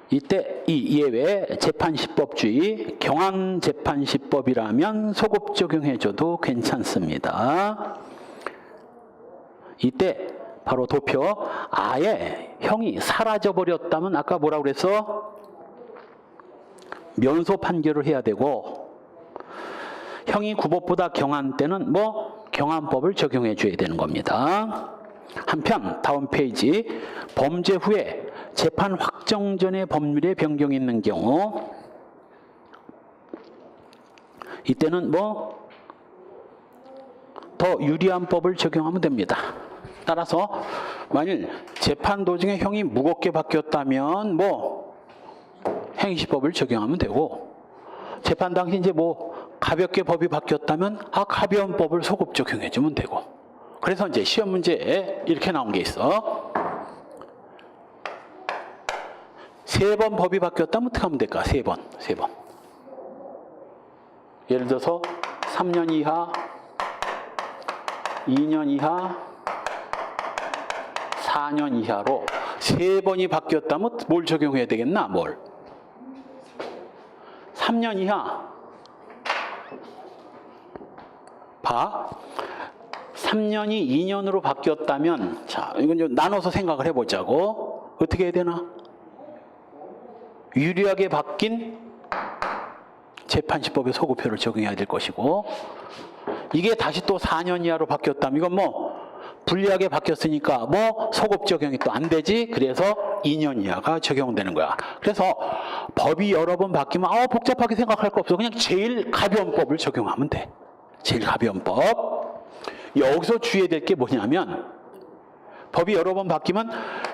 이때 이 예외 재판시법주의, 경환재판시법이라면 소급 적용해줘도 괜찮습니다. 이때 바로 도표, 아예 형이 사라져버렸다면 아까 뭐라고 그랬어? 면소 판결을 해야 되고 형이 구법보다 경한 때는 경한법을 적용해 줘야 되는 겁니다. 한편 다음 페이지 범죄 후에 재판 확정 전에 법률에 변경이 있는 경우 이때는 더 유리한 법을 적용하면 됩니다. 따라서 만일 재판 도중에 형이 무겁게 바뀌었다면 행위시법을 적용하면 되고 재판 당시 이제 가볍게 법이 바뀌었다면 가벼운 법을 소급 적용해 주면 되고 그래서 이제 시험 문제에 이렇게 나온 게 있어. 3번 법이 바뀌었다면 어떻게 하면 될까? 3번. 예를 들어서 3년 이하, 2년 이하, 4년 이하로 3번이 바뀌었다면 뭘 적용해야 되겠나? 3년 이하 봐. 3년이 2년으로 바뀌었다면, 자, 이건 좀 나눠서 생각을 해보자고. 어떻게 해야 되나? 유리하게 바뀐 재판시법의 소급표를 적용해야 될 것이고, 이게 다시 또 4년 이하로 바뀌었다면, 이건 뭐, 불리하게 바뀌었으니까 뭐 소급 적용이 또 안 되지. 그래서 2년 이하가 적용되는 거야. 그래서 법이 여러 번 바뀌면 복잡하게 생각할 거 없어. 그냥 제일 가벼운 법을 적용하면 돼. 제일 가벼운 법. 여기서 주의해야 될 게 뭐냐면, 법이 여러 번 바뀌면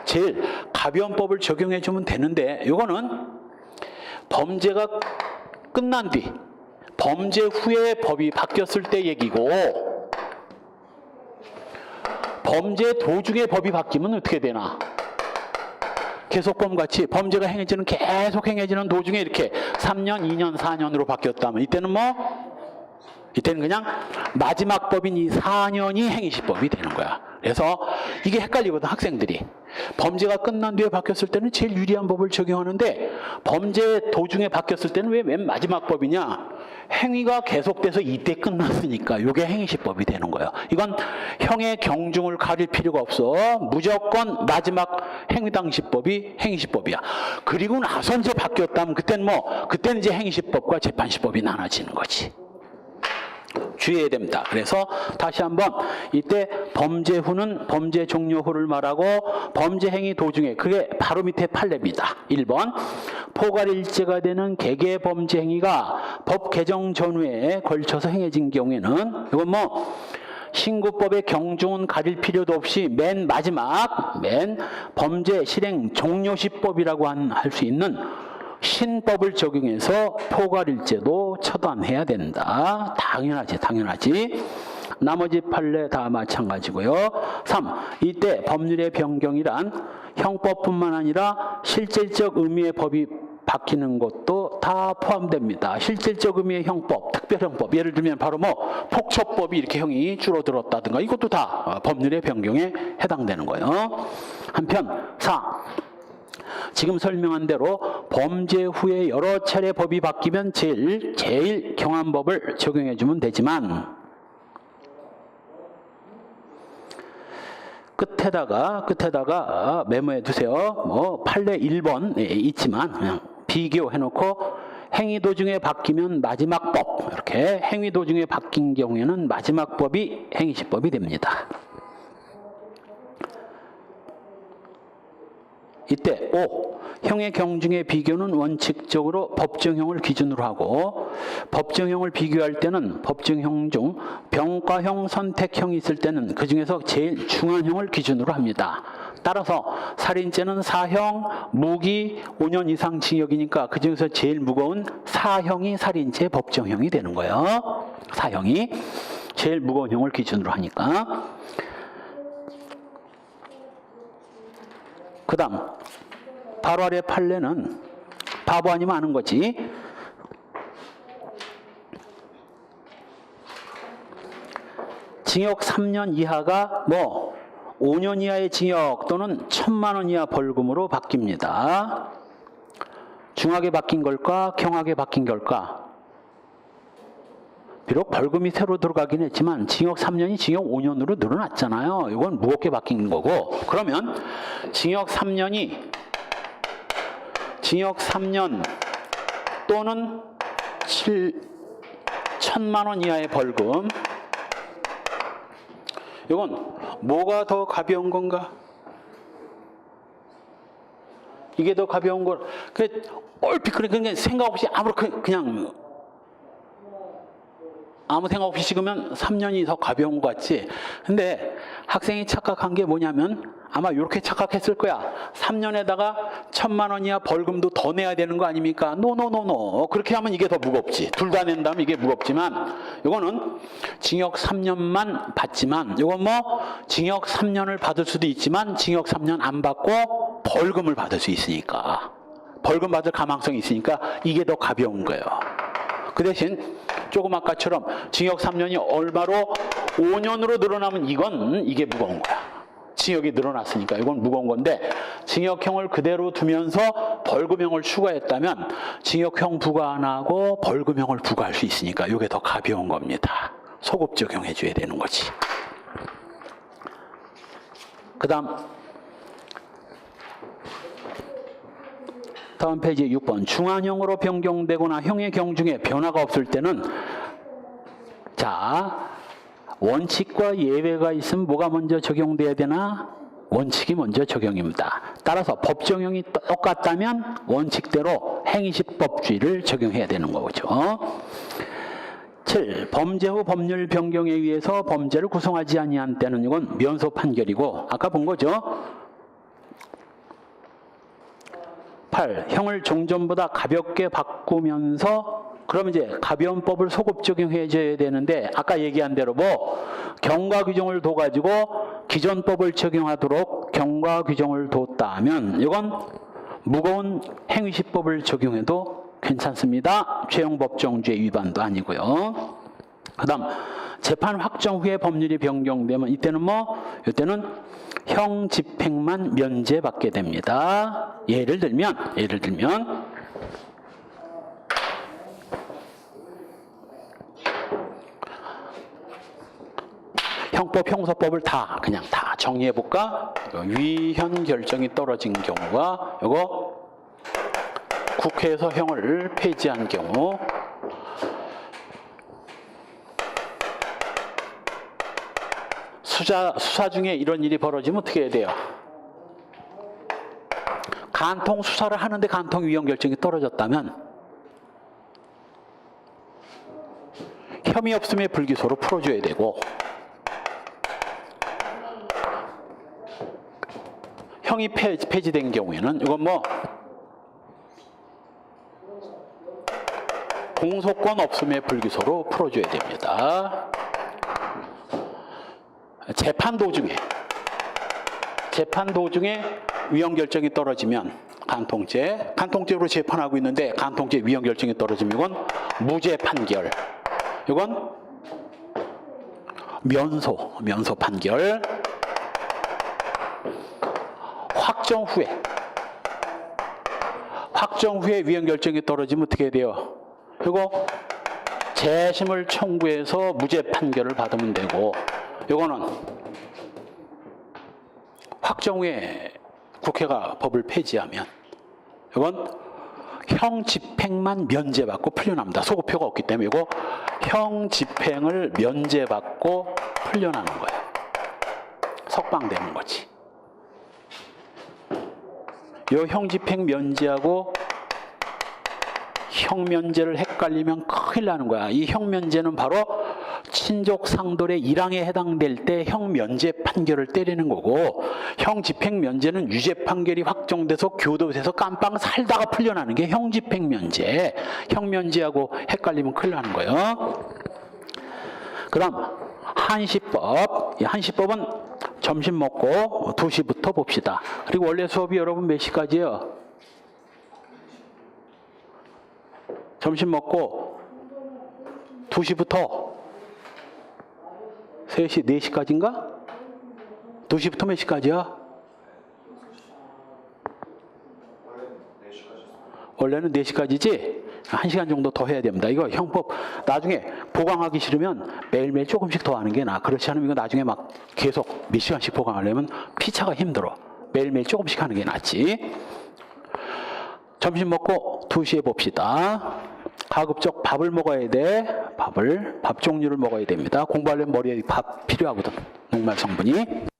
제일 가벼운 법을 적용해 주면 되는데, 이거는 범죄가 끝난 뒤, 범죄 후에 법이 바뀌었을 때 얘기고, 범죄 도중에 법이 바뀌면 어떻게 되나? 계속범 같이 범죄가 행해지는, 계속 행해지는 도중에 이렇게 3년, 2년, 4년으로 바뀌었다면, 이때는 이때는 그냥 마지막 법인 이 4년이 행위시법이 되는 거야. 그래서 이게 헷갈리거든, 학생들이. 범죄가 끝난 뒤에 바뀌었을 때는 제일 유리한 법을 적용하는데, 범죄 도중에 바뀌었을 때는 왜 맨 마지막 법이냐? 행위가 계속돼서 이때 끝났으니까 이게 행위시법이 되는 거예요. 이건 형의 경중을 가릴 필요가 없어. 무조건 마지막 행위당시법이 행위시법이야. 그리고 나서 이제 바뀌었다면 그때는 이제 행위시법과 재판시법이 나눠지는 거지. 주의해야 됩니다. 그래서 다시 한번, 이때 범죄 후는 범죄 종료 후를 말하고, 범죄 행위 도중에, 그게 바로 밑에 판례입니다. 1번, 포괄일죄가 되는 개개 범죄 행위가 법 개정 전후에 걸쳐서 행해진 경우에는, 이건 신고법의 경중은 가릴 필요도 없이 맨 마지막, 범죄 실행 종료시법이라고 할 수 있는 신법을 적용해서 포괄일죄도 처단해야 된다. 당연하지. 나머지 판례 다 마찬가지고요. 3. 이때 법률의 변경이란 형법뿐만 아니라 실질적 의미의 법이 바뀌는 것도 다 포함됩니다. 실질적 의미의 형법, 특별형법, 예를 들면 바로 폭처법이 이렇게 형이 줄어들었다든가, 이것도 다 법률의 변경에 해당되는 거예요. 한편 4. 지금 설명한 대로 범죄 후에 여러 차례 법이 바뀌면 제일 경한 법을 적용해 주면 되지만, 끝에다가 메모해 두세요. 판례 1번 있지만 그냥 비교해 놓고, 행위 도중에 바뀌면 마지막 법, 이렇게 행위 도중에 바뀐 경우에는 마지막 법이 행위시법이 됩니다. 이때 5. 형의 경중의 비교는 원칙적으로 법정형을 기준으로 하고, 법정형을 비교할 때는 법정형 중 병과형, 선택형이 있을 때는 그 중에서 제일 중한 형을 기준으로 합니다. 따라서 살인죄는 사형, 무기 5년 이상 징역이니까 그 중에서 제일 무거운 사형이 살인죄 법정형이 되는 거예요. 사형이 제일 무거운 형을 기준으로 하니까. 그 다음 바로 아래 판례는 바보 아니면 아는 거지. 징역 3년 이하가 5년 이하의 징역 또는 1,000만 원 이하 벌금으로 바뀝니다. 중하게 바뀐 걸까, 경하게 바뀐 걸까? 비록 벌금이 새로 들어가긴 했지만 징역 3년이 징역 5년으로 늘어났잖아요. 이건 무겁게 바뀐 거고, 그러면 징역 3년 또는 1,000만 원 이하의 벌금, 이건 뭐가 더 가벼운 건가? 이게 더 가벼운 걸, 얼핏 그냥 생각 없이 그냥 아무 생각 없이 찍으면 3년이 더 가벼운 것 같지. 근데 학생이 착각한 게 뭐냐면, 아마 이렇게 착각했을 거야. 3년에다가 1,000만 원 이하 벌금도 더 내야 되는 거 아닙니까? 노. 그렇게 하면 이게 더 무겁지. 둘 다 낸다면 이게 무겁지만, 이거는 징역 3년만 받지만, 이건 징역 3년을 받을 수도 있지만 징역 3년 안 받고 벌금을 받을 수 있으니까, 벌금 받을 가망성이 있으니까 이게 더 가벼운 거예요. 그 대신 조금 아까처럼 징역 3년이 얼마로 5년으로 늘어나면 이게 무거운 거야. 징역이 늘어났으니까 이건 무거운 건데, 징역형을 그대로 두면서 벌금형을 추가했다면 징역형 부과 안 하고 벌금형을 부과할 수 있으니까 이게 더 가벼운 겁니다. 소급 적용해 줘야 되는 거지. 그 다음 페이지 6번. 중한형으로 변경되거나 형의 경중에 변화가 없을 때는, 자, 원칙과 예외가 있으면 뭐가 먼저 적용돼야 되나? 원칙이 먼저 적용입니다. 따라서 법정형이 똑같다면 원칙대로 행위시법주의를 적용해야 되는 거죠. 7. 범죄 후 법률 변경에 의해서 범죄를 구성하지 아니한 때는 이건 면소 판결이고, 아까 본 거죠. 8. 형을 종전보다 가볍게 바꾸면서, 그러면 이제 가벼운 법을 소급 적용해 줘야 되는데, 아까 얘기한 대로 뭐 경과 규정을 둬가지고 기존 법을 적용하도록 경과 규정을 뒀다면 이건 무거운 행위시법을 적용해도 괜찮습니다. 죄형법정주의 위반도 아니고요. 그 다음 재판 확정 후에 법률이 변경되면 이때는 이때는 형 집행만 면제받게 됩니다. 예를 들면 형법, 형사법을 그냥 다 정리해 볼까? 위헌 결정이 떨어진 경우가 이거 국회에서 형을 폐지한 경우, 수사 중에 이런 일이 벌어지면 어떻게 해야 돼요? 간통 수사를 하는데 간통 위헌 결정이 떨어졌다면 혐의 없음의 불기소로 풀어줘야 되고, 형이 폐지된 경우에는 이건 공소권 없음의 불기소로 풀어줘야 됩니다. 재판 도중에 위헌 결정이 떨어지면 간통죄로 재판하고 있는데 간통죄 위헌 결정이 떨어지면 이건 무죄 판결, 이건 면소 판결. 확정 후에 위헌 결정이 떨어지면 어떻게 해야 돼요? 이거 재심을 청구해서 무죄 판결을 받으면 되고, 이거는 확정 후에 국회가 법을 폐지하면 이건 형 집행만 면제받고 풀려납니다. 소급표가 없기 때문에 이거 형 집행을 면제받고 풀려나는 거예요. 석방되는 거지. 이 형 집행 면제하고 형 면제를 헷갈리면 큰일 나는 거야. 이 형 면제는 바로 친족 상돌의 1항에 해당될 때 형 면제 판결을 때리는 거고, 형 집행 면제는 유죄 판결이 확정돼서 교도소에서 깜빵 살다가 풀려나는 게 형 집행 면제. 형 면제하고 헷갈리면 큰일 나는 거예요. 그다음 한시법. 이 한시법은 점심 먹고 2시부터 봅시다. 그리고 원래 수업이 여러분 몇 시까지요? 점심 먹고 2시부터 3시, 4시까지인가? 2시부터 몇 시까지야? 원래는 4시까지지? 1시간 정도 더 해야 됩니다. 이거 형법 나중에 보강하기 싫으면 매일매일 조금씩 더 하는 게 나아. 그렇지 않으면 이거 나중에 막 계속 몇 시간씩 보강하려면 피차가 힘들어. 매일매일 조금씩 하는 게 낫지. 점심 먹고 2시에 봅시다. 가급적 밥을 먹어야 돼. 밥 종류를 먹어야 됩니다. 공부하려면 머리에 밥 필요하거든. 녹말 성분이.